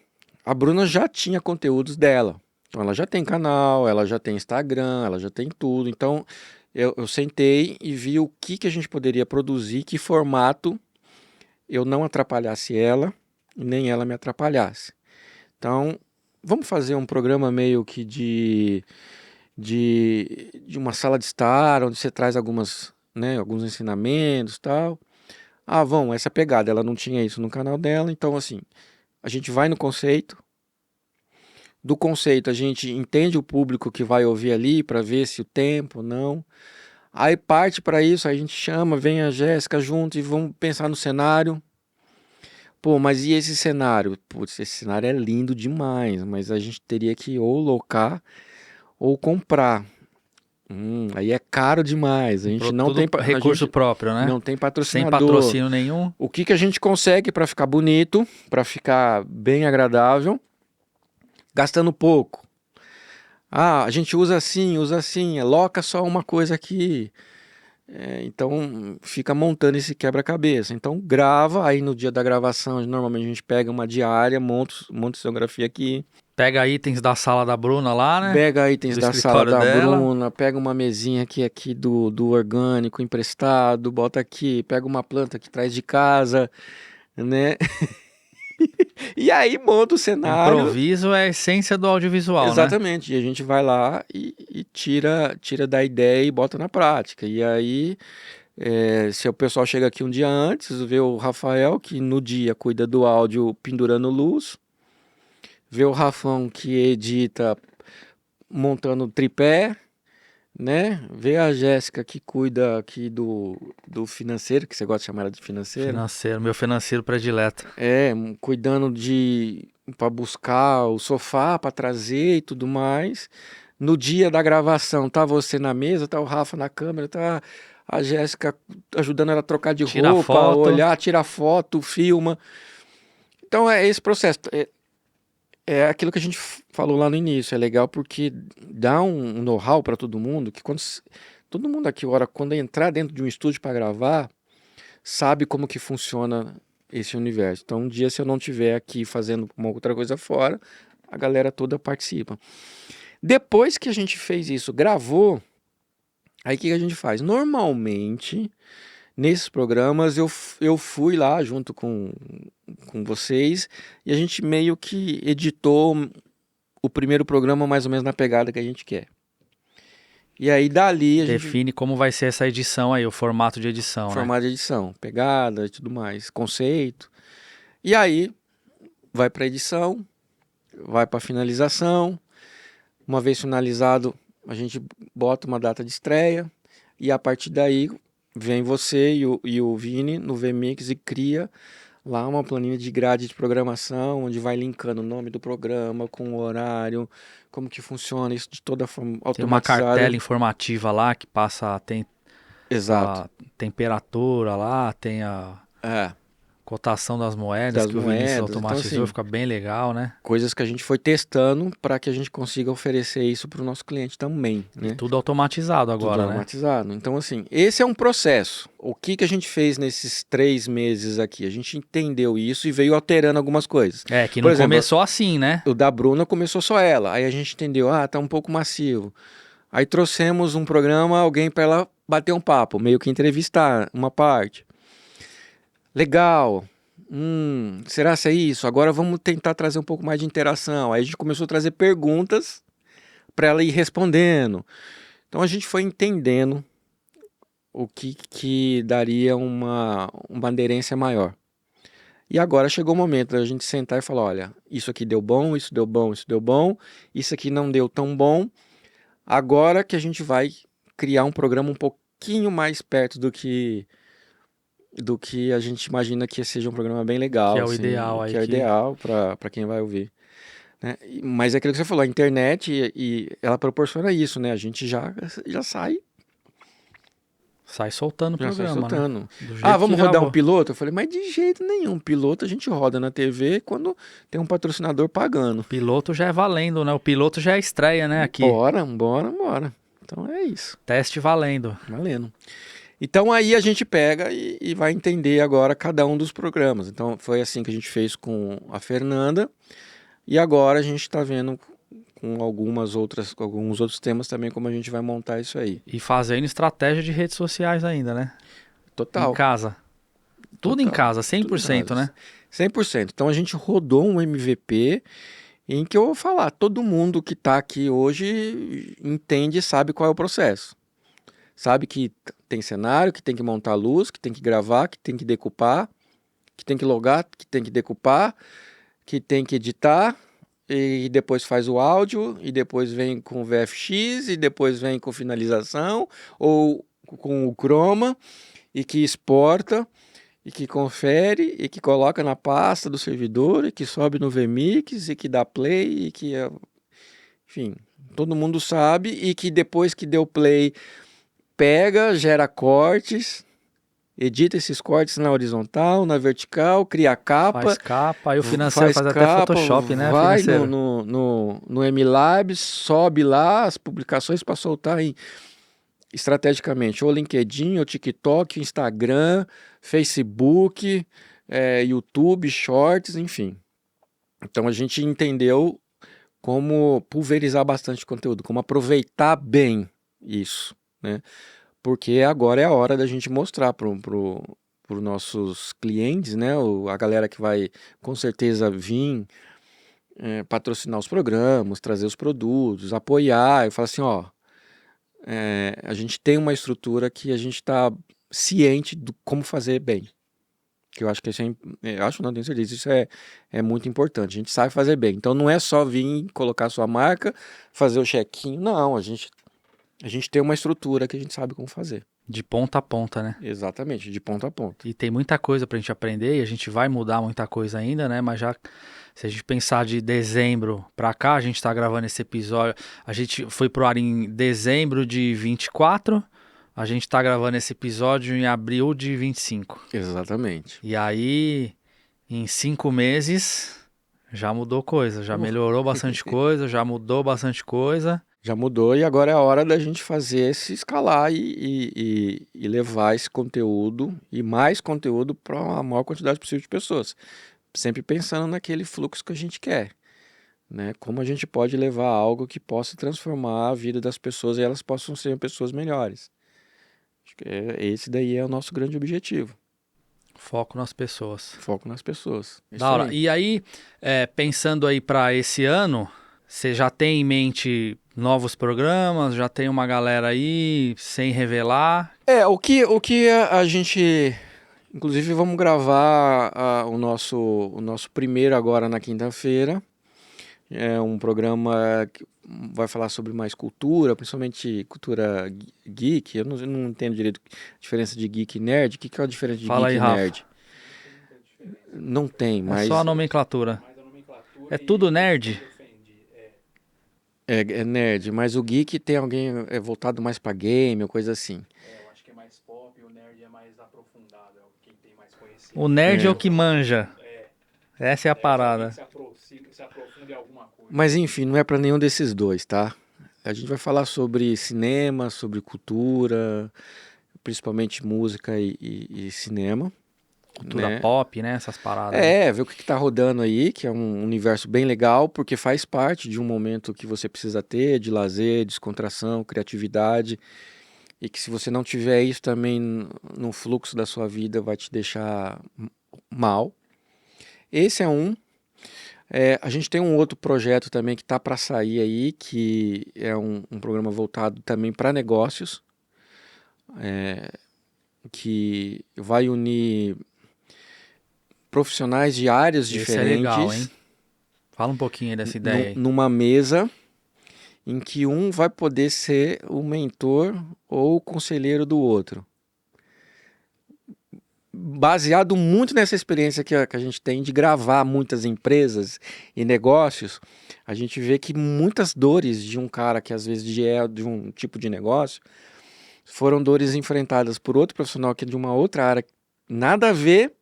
A Bruna já tinha conteúdos dela, Então ela já tem canal, ela já tem Instagram, ela já tem tudo. Então eu sentei e vi o que a gente poderia produzir, que formato eu não atrapalhasse ela e nem ela me atrapalhasse. Então vamos fazer um programa meio que de uma sala de estar, onde você traz alguns ensinamentos e tal. Ah, vamos, essa pegada, ela não tinha isso no canal dela, então assim, a gente vai no conceito. Do conceito, a gente entende o público que vai ouvir ali para ver se o tempo, não. Aí parte para isso, a gente chama, vem a Jéssica junto e vamos pensar no cenário. Pô, mas e esse cenário? Putz, esse cenário é lindo demais, mas a gente teria que ou locar ou comprar. Aí é caro demais. A gente não Tudo tem, a recurso gente próprio, né? não tem Sem patrocinador. patrocínio nenhum. O que a gente consegue para ficar bonito, para ficar bem agradável, gastando pouco. Ah, a gente usa assim, loca só uma coisa aqui. Então fica montando esse quebra-cabeça. Então grava, aí no dia da gravação, normalmente a gente pega uma diária, monta cenografia aqui, Pega itens da sala da Bruna lá, né? pega itens Do da sala escritório da dela. Bruna, pega uma mesinha aqui do orgânico emprestado, bota aqui, pega uma planta que traz de casa, né? E aí monta o cenário. Improviso é a essência do audiovisual, né? Exatamente, e a gente vai lá e tira da ideia e bota na prática. E aí, se o pessoal chega aqui um dia antes, vê o Rafael, que no dia cuida do áudio pendurando luz, vê o Rafão, que edita montando tripé, né? Vê a Jéssica, que cuida aqui do financeiro, que você gosta de chamar ela de financeiro. Financeiro, meu financeiro predileto. Cuidando para buscar o sofá para trazer e tudo mais. No dia da gravação, tá você na mesa, tá o Rafa na câmera, tá a Jéssica ajudando ela a trocar de Tira roupa, foto. olhar, tirar foto, filma. Então é esse processo. É aquilo que a gente falou lá no início. É legal porque dá um know-how para todo mundo, que todo mundo aqui, quando entrar dentro de um estúdio para gravar, sabe como que funciona esse universo. Então, um dia, se eu não estiver aqui fazendo uma outra coisa fora, a galera toda participa. Depois que a gente fez isso, gravou, aí o que a gente faz? Normalmente, nesses programas, eu fui lá junto com vocês e a gente meio que editou o primeiro programa mais ou menos na pegada que a gente quer. E aí, dali, a gente... Define como vai ser essa edição aí, o formato de edição, né? Formato de edição, pegada e tudo mais, conceito. E aí, vai para edição, vai para finalização. Uma vez finalizado, a gente bota uma data de estreia. E a partir daí, vem você e o Vini no VMix e cria lá uma planilha de grade de programação, onde vai linkando o nome do programa com o horário, como que funciona isso de toda forma Tem uma automatizada. cartela informativa lá que passa, tem Exato. a temperatura lá, tem a cotação das moedas que o Vinícius automatizou, então, assim, fica bem legal, né? coisas que a gente foi testando para que a gente consiga oferecer isso para o nosso cliente também, né? E tudo automatizado agora, Tudo né? automatizado. Então, assim, esse é um processo. O que a gente fez nesses 3 meses aqui? A gente entendeu isso e veio alterando algumas coisas. Que Por não exemplo, começou assim, né? O da Bruna começou só ela. Aí a gente entendeu, tá um pouco massivo. Aí trouxemos um programa, alguém para ela bater um papo, meio que entrevistar uma parte. Legal. Será que é isso? Agora vamos tentar trazer um pouco mais de interação. Aí a gente começou a trazer perguntas para ela ir respondendo. Então a gente foi entendendo o que daria uma aderência maior. E agora chegou o momento da gente sentar e falar, olha, isso aqui deu bom, isso deu bom, isso deu bom, isso aqui não deu tão bom. Agora que a gente vai criar um programa um pouquinho mais perto do que a gente imagina que seja um programa bem legal. Que é o assim, ideal aí. que é o ideal para quem vai ouvir. Né? Mas é aquilo que você falou, a internet e ela proporciona isso, né? A gente já sai soltando o programa, soltando. né? Do jeito Vamos que rodar gravou. um piloto? Eu falei, mas de jeito nenhum. Piloto a gente roda na TV quando tem um patrocinador pagando. Piloto já é valendo, né? O piloto já é estreia, né? Aqui. Bora. Então é isso. Teste valendo. Valendo. Então aí a gente pega e vai entender agora cada um dos programas. Então foi assim que a gente fez com a Fernanda. E agora a gente está vendo com alguns outros temas também, como a gente vai montar isso aí. E fazendo estratégia de redes sociais ainda, né? Em Total, casa. Tudo em total. casa, Tudo em 100%, casa. né? 100%. Então a gente rodou um MVP em que eu vou falar, todo mundo que está aqui hoje entende e sabe qual é o processo. Sabe que tem cenário, que tem que montar luz, que tem que gravar, que tem que decupar, que tem que logar, que tem que decupar, que tem que editar, e depois faz o áudio, e depois vem com o VFX, e depois vem com finalização, ou com o Chroma, e que exporta, e que confere, e que coloca na pasta do servidor, e que sobe no vMix, e que dá play, e que... Enfim, todo mundo sabe, e que depois que deu play, pega, gera cortes, edita esses cortes na horizontal, na vertical, cria a capa, Faz capa, aí o financeiro faz faz até capa, Photoshop, né, vai financeiro? no MLabs, sobe lá as publicações para soltar estrategicamente, ou LinkedIn, ou TikTok, Instagram, Facebook, YouTube, Shorts, enfim. Então a gente entendeu como pulverizar bastante conteúdo, como aproveitar bem isso, né? Porque agora é a hora da gente mostrar para os nossos clientes, né? A galera que vai com certeza vir patrocinar os programas, trazer os produtos, apoiar. Eu falo assim, ó, a gente tem uma estrutura que a gente está ciente do como fazer bem. Que eu acho que isso acho não, tenho certeza, isso é muito importante. A gente sabe fazer bem. Então não é só vir colocar sua marca, fazer o check-in. Não, a gente tem uma estrutura que a gente sabe como fazer. De ponta a ponta, né? Exatamente, de ponta a ponta. E tem muita coisa pra gente aprender e a gente vai mudar muita coisa ainda, né? Mas já, se a gente pensar de dezembro pra cá, a gente tá gravando esse episódio. A gente foi pro ar em dezembro de 24, a gente tá gravando esse episódio em abril de 25. Exatamente. E aí, em 5 meses, já mudou coisa, já melhorou bastante coisa, já mudou bastante coisa. Já mudou e agora é a hora da gente fazer esse escalar e levar esse conteúdo e mais conteúdo para a maior quantidade possível de pessoas. Sempre pensando naquele fluxo que a gente quer, né? Como a gente pode levar algo que possa transformar a vida das pessoas e elas possam ser pessoas melhores. Acho que esse daí é o nosso grande objetivo. Foco nas pessoas. Foco nas pessoas. Isso Da hora. aí. E aí, pensando aí para esse ano, você já tem em mente novos programas? Já tem uma galera aí sem revelar? O que a gente... Inclusive vamos gravar o nosso primeiro agora na quinta-feira. É um programa que vai falar sobre mais cultura, principalmente cultura geek. Eu não entendo direito a diferença de geek e nerd. O que é a diferença de Fala geek aí, e Rafa. nerd? Não tem, É só a mas nomenclatura. É tudo nerd? é nerd. Mas o geek tem alguém voltado mais pra game ou coisa assim. Eu acho que é mais pop e o nerd é mais aprofundado, é quem tem mais conhecimento. O nerd é o que manja. Essa é a parada. Se aprofunda em alguma coisa. Mas enfim, não é pra nenhum desses dois, tá? A gente vai falar sobre cinema, sobre cultura, principalmente música e cinema. Cultura Né? pop, né? Essas paradas aí. Ver o que tá rodando aí, que é um universo bem legal, porque faz parte de um momento que você precisa ter de lazer, descontração, criatividade, e que se você não tiver isso também no fluxo da sua vida vai te deixar mal. Esse é um. A gente tem um outro projeto também que tá para sair aí, que é um programa voltado também para negócios, que vai unir profissionais de áreas Esse é legal, diferentes hein? Fala um pouquinho aí dessa ideia aí. numa mesa em que um vai poder ser o mentor ou o conselheiro do outro. Baseado muito nessa experiência que a gente tem de gravar muitas empresas e negócios, a gente vê que muitas dores de um cara que às vezes é de um tipo de negócio foram dores enfrentadas por outro profissional que é de uma outra área, nada a ver,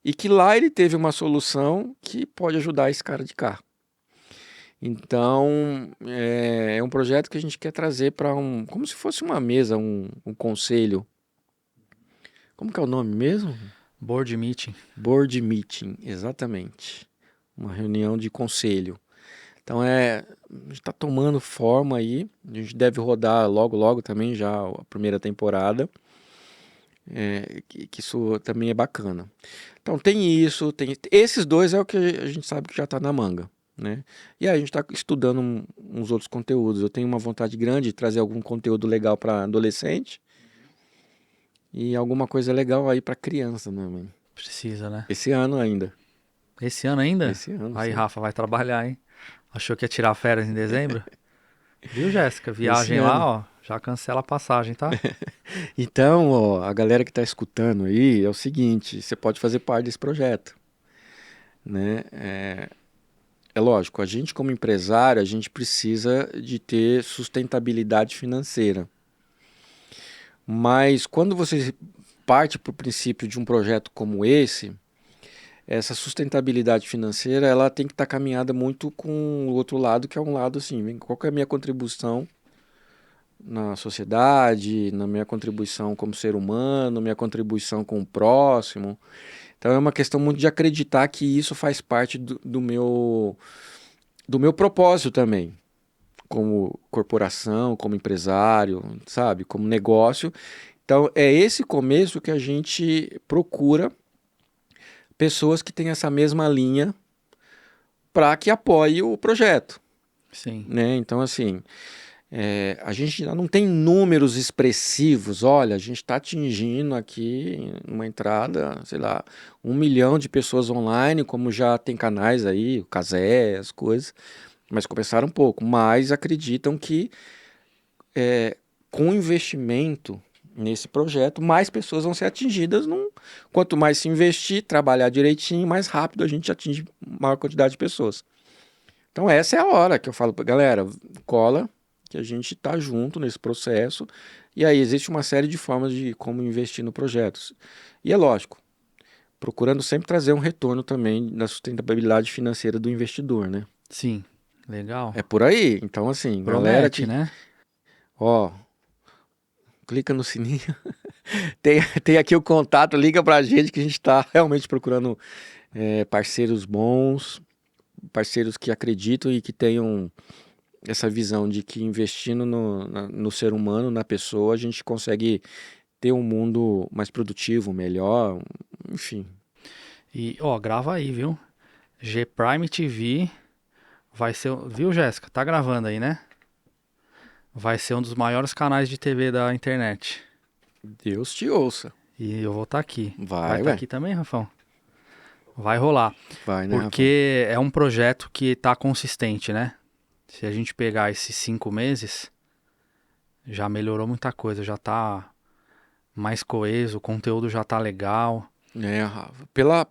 e que lá ele teve uma solução que pode ajudar esse cara de cá. Então, é um projeto que a gente quer trazer para como se fosse uma mesa, um conselho. Como que é o nome mesmo? Board meeting. Board meeting, exatamente. Uma reunião de conselho. Então a gente está tomando forma aí, a gente deve rodar logo também já a primeira temporada, que isso também é bacana. Então tem isso, esses dois é o que a gente sabe que já está na manga, né? E aí a gente está estudando uns outros conteúdos. Eu tenho uma vontade grande de trazer algum conteúdo legal para adolescente e alguma coisa legal aí para criança, né, mano? Precisa, né? Esse ano ainda. Esse ano ainda? Esse ano, Aí, sim. Rafa, vai trabalhar, hein? Achou que ia tirar férias em dezembro? Viu, Jéssica? Esse Viagem lá, ano. ó, já cancela a passagem, tá? Então, ó, a galera que está escutando aí é o seguinte: você pode fazer parte desse projeto, né? É lógico, a gente como empresário, a gente precisa de ter sustentabilidade financeira. Mas quando você parte para o princípio de um projeto como esse, essa sustentabilidade financeira, ela tem que estar caminhada muito com o outro lado, que é um lado assim, qual que é a minha contribuição na sociedade, na minha contribuição como ser humano, minha contribuição com o próximo. Então é uma questão muito de acreditar que isso faz parte do meu propósito também, como corporação, como empresário, sabe, como negócio. Então é esse começo que a gente procura pessoas que têm essa mesma linha para que apoie o projeto, Sim. né? Então assim, a gente ainda não tem números expressivos. Olha, a gente está atingindo aqui uma entrada, sei lá, 1 milhão de pessoas online, como já tem canais aí, o Cazé, as coisas, mas começaram um pouco. Mas acreditam que com investimento nesse projeto, mais pessoas vão ser atingidas. Quanto mais se investir, trabalhar direitinho, mais rápido a gente atinge maior quantidade de pessoas. Então essa é a hora que eu falo para galera, cola, que a gente está junto nesse processo. E aí existe uma série de formas de como investir no projeto. E é lógico, procurando sempre trazer um retorno também da sustentabilidade financeira do investidor, né? Sim. Legal. É por aí. Então, assim, galera Promete, que, né? ó, clica no sininho. Tem aqui o contato, liga pra gente que a gente está realmente procurando parceiros bons, parceiros que acreditam e que tenham essa visão de que investindo no ser humano, na pessoa, a gente consegue ter um mundo mais produtivo, melhor, enfim. E, ó, grava aí, viu? G Prime TV vai ser. Viu, Jéssica? Tá gravando aí, né? Vai ser um dos maiores canais de TV da internet. Deus te ouça. E eu vou estar aqui. Vai Vai, estar ué. aqui também, Rafão? Vai rolar. Vai, né, Rafa? Porque é um projeto que tá consistente, né? Se a gente pegar esses 5 meses, já melhorou muita coisa. Já tá mais coeso, o conteúdo já tá legal. Rafa.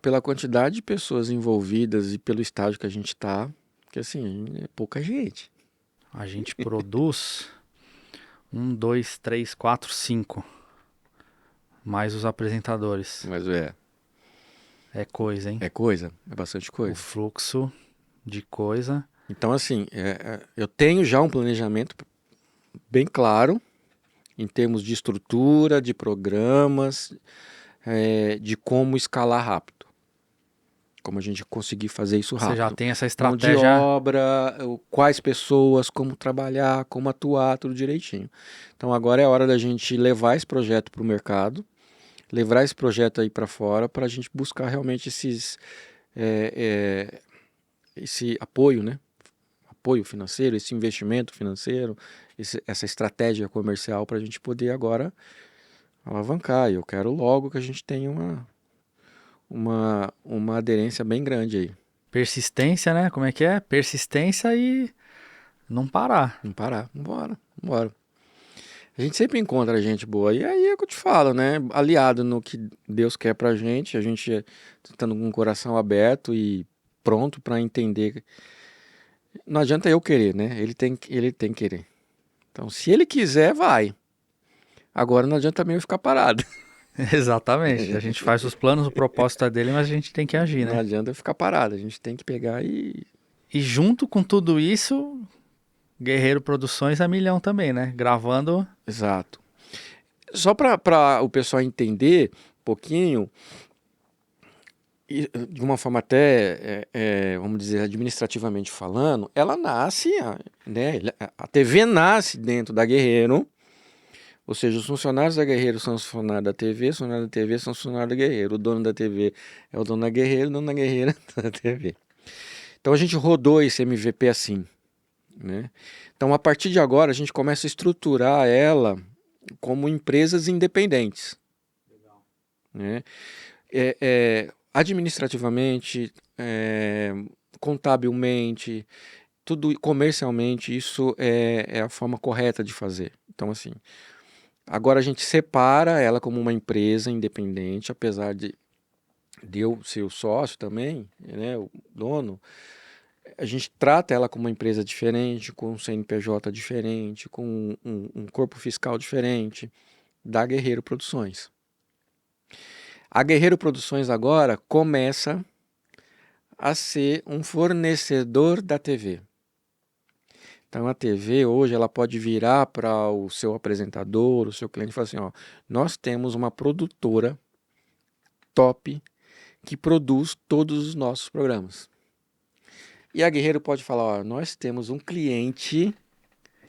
Pela quantidade de pessoas envolvidas e pelo estágio que a gente tá, que assim, é pouca gente. A gente produz 1, 2, 3, 4, 5. Mais os apresentadores. Mas É coisa, hein? é coisa, é bastante O coisa. fluxo de coisa. Então, assim, eu tenho já um planejamento bem claro em termos de estrutura, de programas, de como escalar rápido. Como a gente conseguir fazer isso Você já rápido. tem essa Mão de estratégia. obra, quais pessoas, como trabalhar, como atuar, tudo direitinho. Então agora é a hora da gente levar esse projeto para o mercado, levar esse projeto aí para fora, para a gente buscar realmente esse apoio, né? Apoio financeiro, esse investimento financeiro, essa estratégia comercial para a gente poder agora alavancar. E eu quero logo que a gente tenha uma aderência bem grande aí. Persistência, né? Como é que é? Persistência e não parar. Não parar, vambora. A gente sempre encontra gente boa. E aí é o que eu te falo, né? Aliado no que Deus quer pra gente, a gente estando com o coração aberto e pronto pra entender. Não adianta eu querer, né? Ele tem que querer. Então, se ele quiser, vai. Agora não adianta também eu ficar parado. Exatamente. A gente faz os planos, o propósito é dele, mas a gente tem que agir, Não né? adianta eu ficar parado. A gente tem que pegar e. E junto com tudo isso, Guerreiro Produções é milhão também, né? Gravando. Exato. Só pra o pessoal entender um pouquinho, e, de uma forma até, vamos dizer, administrativamente falando, ela nasce, né? A TV nasce dentro da Guerreiro, ou seja, os funcionários da Guerreiro são os funcionários da TV, os funcionários da TV são os funcionários da Guerreiro. O dono da TV é o dono da Guerreiro, o dono da Guerreiro é o dono da TV. Então a gente rodou esse MVP assim, né? Então a partir de agora a gente começa a estruturar ela como empresas independentes, né? Administrativamente, contabilmente, tudo comercialmente, isso é a forma correta de fazer. Então, assim, agora a gente separa ela como uma empresa independente, apesar de eu ser o sócio também, né, o dono, a gente trata ela como uma empresa diferente, com um CNPJ diferente, com um corpo fiscal diferente da Guerreiro Produções. A Guerreiro Produções agora começa a ser um fornecedor da TV. Então a TV hoje ela pode virar para o seu apresentador, o seu cliente e falar assim, ó, nós temos uma produtora top que produz todos os nossos programas. E a Guerreiro pode falar, ó, nós temos um cliente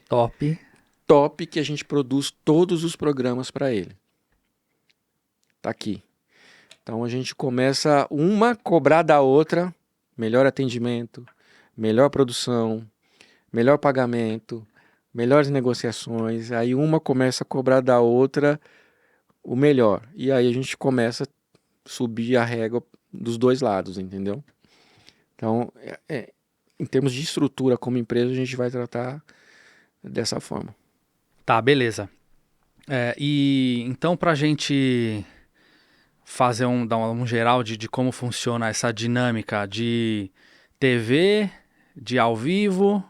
Top. top que a gente produz todos os programas para ele. Tá aqui. Então a gente começa uma a cobrar da outra, melhor atendimento, melhor produção, melhor pagamento, melhores negociações. Aí uma começa a cobrar da outra o melhor. E aí a gente começa a subir a régua dos dois lados, entendeu? Então, em termos de estrutura como empresa, a gente vai tratar dessa forma. Tá, beleza. E então, pra gente fazer dar um geral de como funciona essa dinâmica de TV, de ao vivo,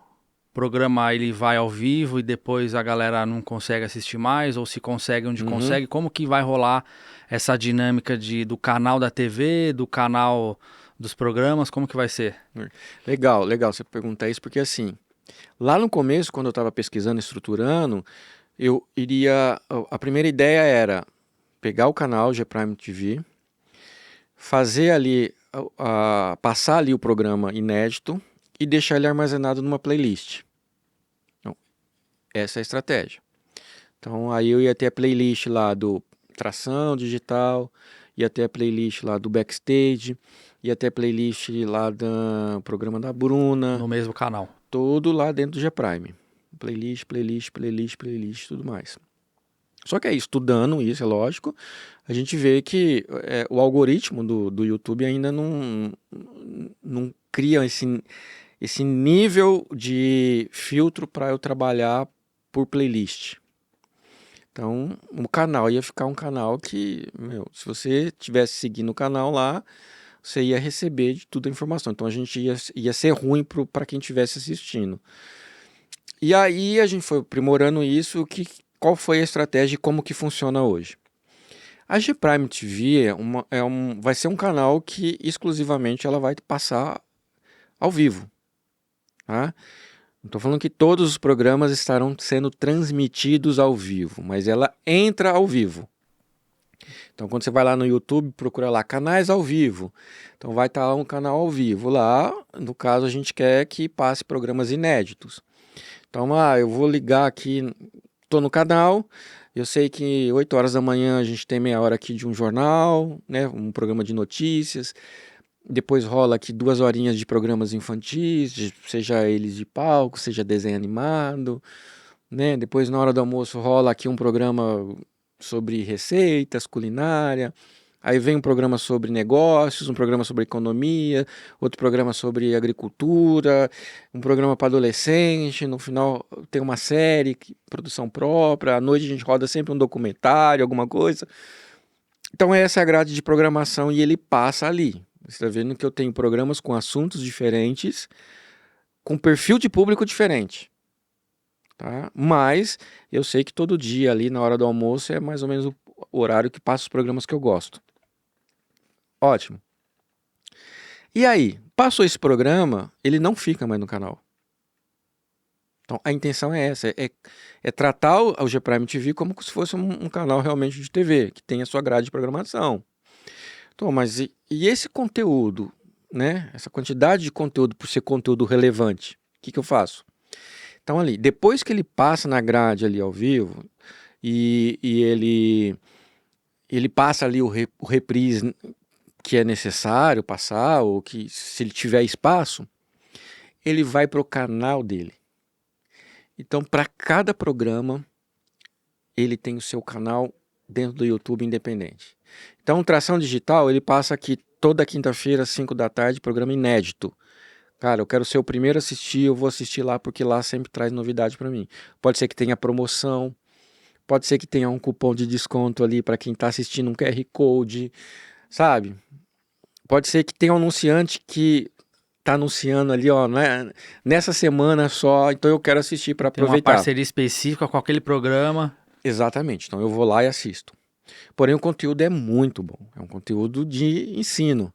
programa ele vai ao vivo e depois a galera não consegue assistir mais, ou se consegue onde consegue, como que vai rolar essa dinâmica do canal da TV, do canal dos programas, como que vai ser? Legal você perguntar isso, porque assim, lá no começo, quando eu estava pesquisando, estruturando, a primeira ideia era pegar o canal G-Prime TV, fazer ali, passar ali o programa inédito e deixar ele armazenado numa playlist. Então, essa é a estratégia. Então aí eu ia ter a playlist lá do Tração Digital, ia ter a playlist lá do Backstage, ia ter a playlist lá do programa da Bruna. No mesmo canal. Tudo lá dentro do G-Prime. Playlist, tudo mais. Só que aí, estudando isso, é lógico, a gente vê que o algoritmo do YouTube ainda não cria esse nível de filtro para eu trabalhar por playlist. Então, o canal ia ficar um canal que, se você estivesse seguindo o canal lá, você ia receber de toda a informação. Então, a gente ia ser ruim para quem estivesse assistindo. E aí, a gente foi aprimorando isso, qual foi a estratégia e como que funciona hoje. A G-Prime TV vai ser um canal que exclusivamente ela vai passar ao vivo. Tá? Não estou falando que todos os programas estarão sendo transmitidos ao vivo, mas ela entra ao vivo. Então, quando você vai lá no YouTube, procura lá canais ao vivo. Então, vai estar um canal ao vivo. Lá, no caso, a gente quer que passe programas inéditos. Então, eu vou ligar aqui, estou no canal, eu sei que 8 horas da manhã a gente tem meia hora aqui de um jornal, né, um programa de notícias. Depois rola aqui 2 horinhas de programas infantis, seja eles de palco, seja desenho animado, né? Depois na hora do almoço rola aqui um programa sobre receitas, culinária. Aí vem um programa sobre negócios, um programa sobre economia, outro programa sobre agricultura, um programa para adolescente. No final tem uma série, produção própria. À noite a gente roda sempre um documentário, alguma coisa. Então essa é a grade de programação e ele passa ali. Você está vendo que eu tenho programas com assuntos diferentes, com perfil de público diferente. Tá? Mas eu sei que todo dia ali na hora do almoço é mais ou menos o horário que passa os programas que eu gosto. Ótimo. E aí, passou esse programa, ele não fica mais no canal. Então a intenção é essa, é tratar o G-Prime TV como se fosse um canal realmente de TV, que tem a sua grade de programação. Então, mas e esse conteúdo, né? Essa quantidade de conteúdo, por ser conteúdo relevante, o que eu faço? Então, ali, depois que ele passa na grade ali ao vivo, e ele passa ali o reprise que é necessário passar, ou que se ele tiver espaço, ele vai para o canal dele. Então, para cada programa, ele tem o seu canal dentro do YouTube independente. Então, o Tração Digital, ele passa aqui toda quinta-feira, às 5 da tarde, programa inédito. Cara, eu quero ser o primeiro a assistir, eu vou assistir lá, porque lá sempre traz novidade para mim. Pode ser que tenha promoção, pode ser que tenha um cupom de desconto ali para quem está assistindo, um QR Code, sabe? Pode ser que tenha um anunciante que tá anunciando ali, ó, né, nessa semana só, então eu quero assistir para Tem uma aproveitar. parceria específica com aquele programa. Exatamente, então eu vou lá e assisto. Porém, o conteúdo é muito bom, é um conteúdo de ensino,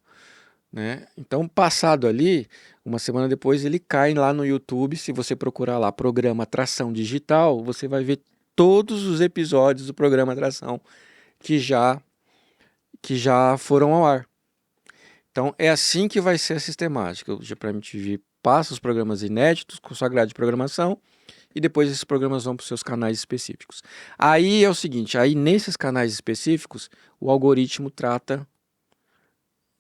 né? Então, passado ali, uma semana depois, ele cai lá no YouTube. Se você procurar lá programa Tração Digital, você vai ver todos os episódios do programa Tração que já foram ao ar. Então, é assim que vai ser a sistemática. O Gprime TV passa os programas inéditos com sua grade de programação e depois esses programas vão para os seus canais específicos. Aí é o seguinte, aí nesses canais específicos, o algoritmo trata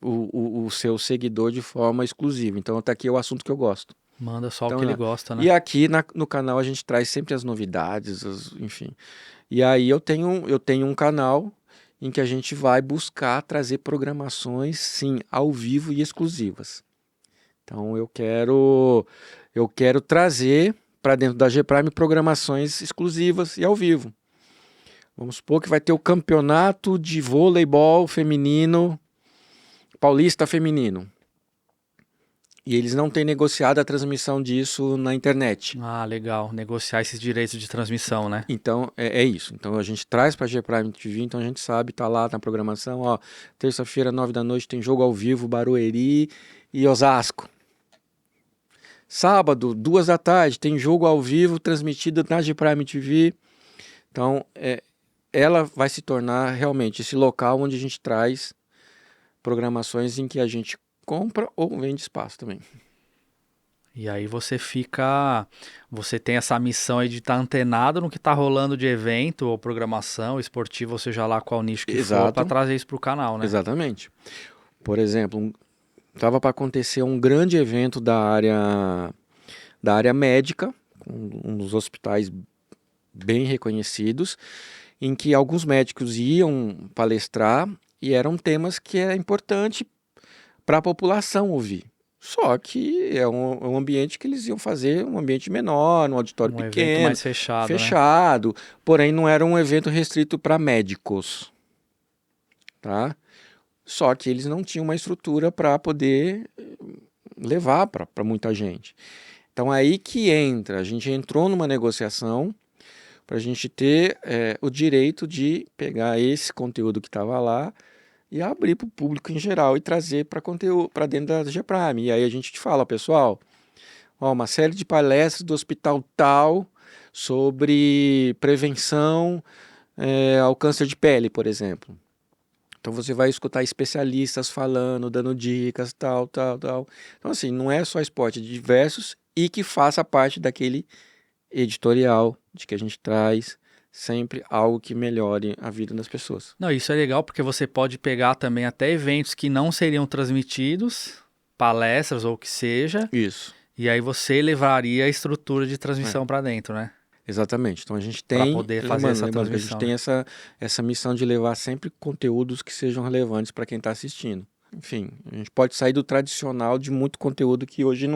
o seu seguidor de forma exclusiva. Então, tá aqui o assunto que eu gosto. Manda só Então, o que ele né? gosta, né? E aqui no canal a gente traz sempre as novidades, enfim. E aí eu tenho um canal em que a gente vai buscar trazer programações, sim, ao vivo e exclusivas. Então eu quero trazer para dentro da Gprime programações exclusivas e ao vivo. Vamos supor que vai ter o campeonato de voleibol feminino, paulista feminino. E eles não têm negociado a transmissão disso na internet. Ah, legal. Negociar esses direitos de transmissão, né? Então, é isso. Então, a gente traz para a Gprime TV, então a gente sabe, tá lá na programação, ó, terça-feira, 9 da noite, tem jogo ao vivo, Barueri e Osasco. Sábado, 2 da tarde, tem jogo ao vivo, transmitido na Gprime TV. Então, ela vai se tornar realmente esse local onde a gente traz programações em que a gente compra ou vende espaço também. E aí você tem essa missão aí de estar antenado no que está rolando de evento ou programação esportiva, ou seja lá qual nicho que for, para trazer isso para o canal, né? Exatamente. Por exemplo, estava para acontecer um grande evento da área médica, um dos hospitais bem reconhecidos, em que alguns médicos iam palestrar e eram temas que é importante para a população ouvir. Só que é um ambiente que eles iam fazer, um ambiente menor, um auditório pequeno. Evento mais fechado, né? Porém não era um evento restrito para médicos, tá? Só que eles não tinham uma estrutura para poder levar para muita gente. Então aí que entra, a gente entrou numa negociação para a gente ter o direito de pegar esse conteúdo que estava lá e abrir para o público em geral e trazer para dentro da Gprime. E aí a gente te fala, pessoal, ó, uma série de palestras do hospital tal sobre prevenção ao câncer de pele, por exemplo. Então você vai escutar especialistas falando, dando dicas, tal. Então assim, não é só esporte, é diversos e que faça parte daquele editorial de que a gente traz sempre algo que melhore a vida das pessoas. Não, isso é legal porque você pode pegar também até eventos que não seriam transmitidos, palestras ou o que seja. Isso. E aí você levaria a estrutura de transmissão para dentro, né? Exatamente. Então a gente tem, para poder fazer essa transmissão. A gente tem essa missão de levar sempre conteúdos que sejam relevantes para quem está assistindo. Enfim, a gente pode sair do tradicional de muito conteúdo que hoje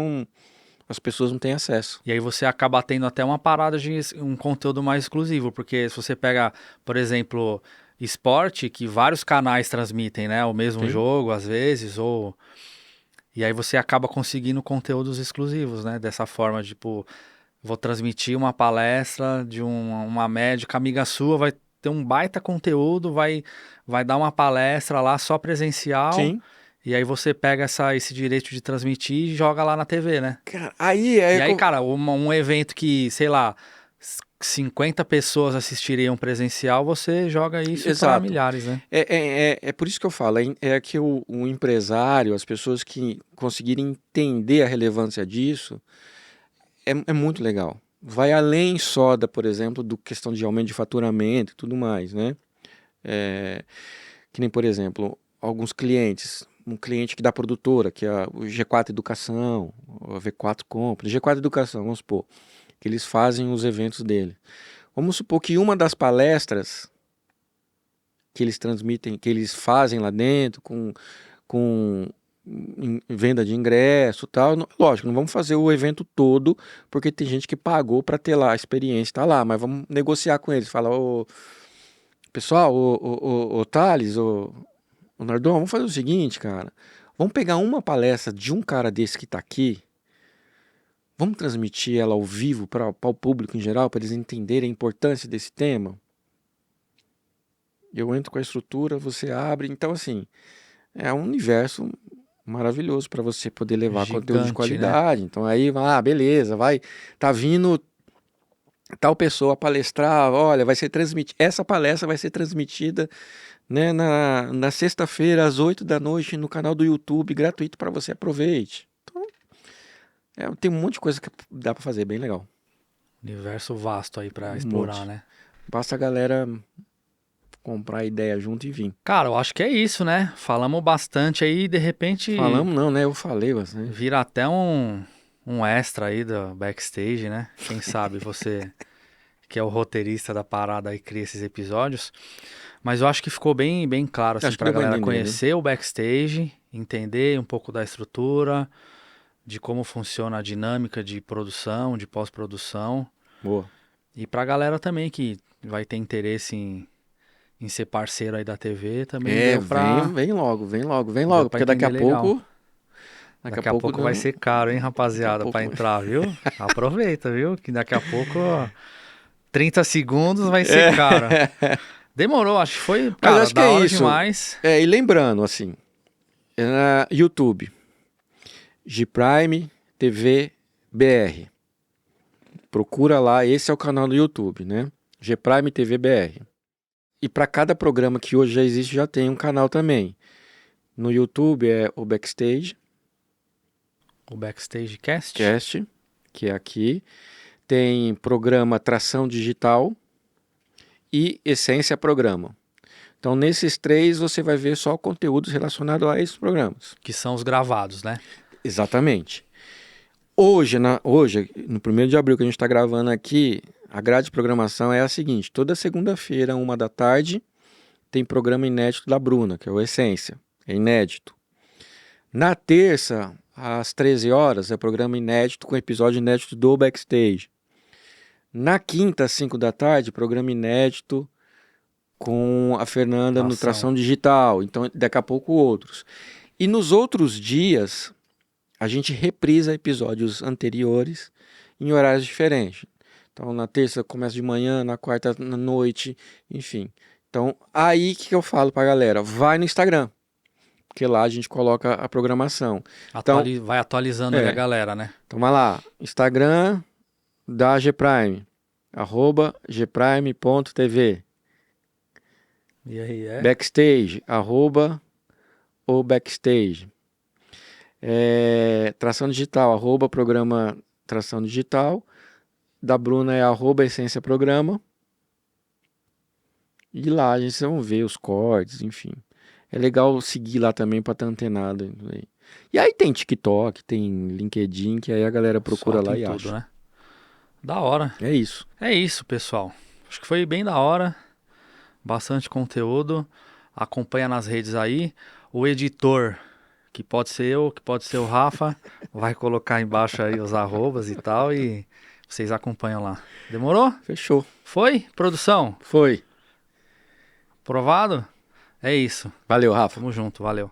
as pessoas não têm acesso. E aí você acaba tendo até uma parada de um conteúdo mais exclusivo, porque se você pega, por exemplo, esporte, que vários canais transmitem, né? O mesmo jogo, às vezes, ou... E aí você acaba conseguindo conteúdos exclusivos, né? Dessa forma, tipo, vou transmitir uma palestra de uma médica amiga sua, vai ter um baita conteúdo, vai dar uma palestra lá só presencial. Sim. E aí você pega esse direito de transmitir e joga lá na TV, né? Cara, aí cara, um evento que, sei lá, 50 pessoas assistiriam presencial, você joga isso para Exato. milhares, né? É por isso que eu falo, é que o empresário, as pessoas que conseguirem entender a relevância disso, é muito legal. Vai além só da, por exemplo, do questão de aumento de faturamento e tudo mais, né? É, que nem, por exemplo, alguns clientes, um cliente que da produtora, que é o G4 Educação, o V4 Compra, G4 Educação, vamos supor, que eles fazem os eventos dele. Vamos supor que uma das palestras que eles transmitem, que eles fazem lá dentro, com venda de ingresso e tal. Lógico, não vamos fazer o evento todo, porque tem gente que pagou para ter lá a experiência, tá lá, mas vamos negociar com eles. Fala, ô, pessoal, ô Thales, ô Nardon, vamos fazer o seguinte, cara. Vamos pegar uma palestra de um cara desse que tá aqui, vamos transmitir ela ao vivo para o público em geral, para eles entenderem a importância desse tema. Eu entro com a estrutura, você abre. Então, assim, é um universo maravilhoso para você poder levar conteúdo de Gigante, né? qualidade. Então, aí, beleza, vai. Tá vindo tal pessoa palestrar, olha, vai ser transmitida. Essa palestra vai ser transmitida, né, na sexta-feira, às 8 da noite, no canal do YouTube, gratuito para você. Aproveite. Então, tem um monte de coisa que dá para fazer, bem legal. Universo vasto aí para Um explorar, monte. né? Basta a galera comprar a ideia junto e vir. Cara, eu acho que é isso, né? Falamos bastante aí, de repente Falamos não, né? Eu falei, né? vira até um extra aí do backstage, né? Quem sabe você, que é o roteirista da parada aí, cria esses episódios. Mas eu acho que ficou bem claro, assim, Acho que pra deu pra galera entender, né? conhecer o backstage, entender um pouco da estrutura, de como funciona a dinâmica de produção, de pós-produção. Boa. E pra galera também que vai ter interesse em ser parceiro aí da TV, também deu pra, Vem logo, vem logo, vem deu logo, pra porque daqui a entender legal. pouco. Daqui a pouco vai ser caro, hein, rapaziada, pouco- pra entrar, viu? Aproveita, viu? Que daqui a pouco, ó, 30 segundos vai ser caro. Demorou, acho que foi, Mas cara, acho que da é hora isso. demais. E lembrando, assim, YouTube, Gprime TV BR. Procura lá, esse é o canal do YouTube, né? Gprime TV BR. E para cada programa que hoje já existe, já tem um canal também. No YouTube é o Backstage O Backstage Cast. Cast, que é aqui. Tem programa Tração Digital e Essência Programa. Então, nesses três, você vai ver só conteúdos relacionados a esses programas. Que são os gravados, né? Exatamente. Hoje, no 1º de abril que a gente está gravando aqui, a grade de programação é a seguinte: toda segunda-feira, 1 da tarde, tem programa inédito da Bruna, que é o Essência. É inédito. Na terça, às 13 horas, é programa inédito com episódio inédito do Backstage. Na quinta, às 5 da tarde, programa inédito com a Fernanda no Tração Digital. Então, daqui a pouco outros. E nos outros dias, a gente reprisa episódios anteriores em horários diferentes. Então, na terça começa de manhã, na quarta na noite, enfim. Então, aí que eu falo pra galera, vai no Instagram, porque lá a gente coloca a programação. Então, Vai atualizando ali a galera, né? Então, vai lá, Instagram da Gprime, @gprime.tv. E aí Backstage, @o Backstage. Tração Digital, @programa Tração Digital. Da Bruna é @Essência Programa. E lá a gente vai ver os cortes, enfim. É legal seguir lá também para estar antenado. E aí tem TikTok, tem LinkedIn, que aí a galera procura lá e tudo, acha. né? Da hora. É isso. É isso, pessoal. Acho que foi bem da hora. Bastante conteúdo. Acompanha nas redes aí. O editor, que pode ser eu, que pode ser o Rafa, vai colocar embaixo aí os arrobas e tal. E vocês acompanham lá. Demorou? Fechou. Foi? Produção? Foi. Aprovado? É isso. Valeu, Rafa. Tamo junto, valeu.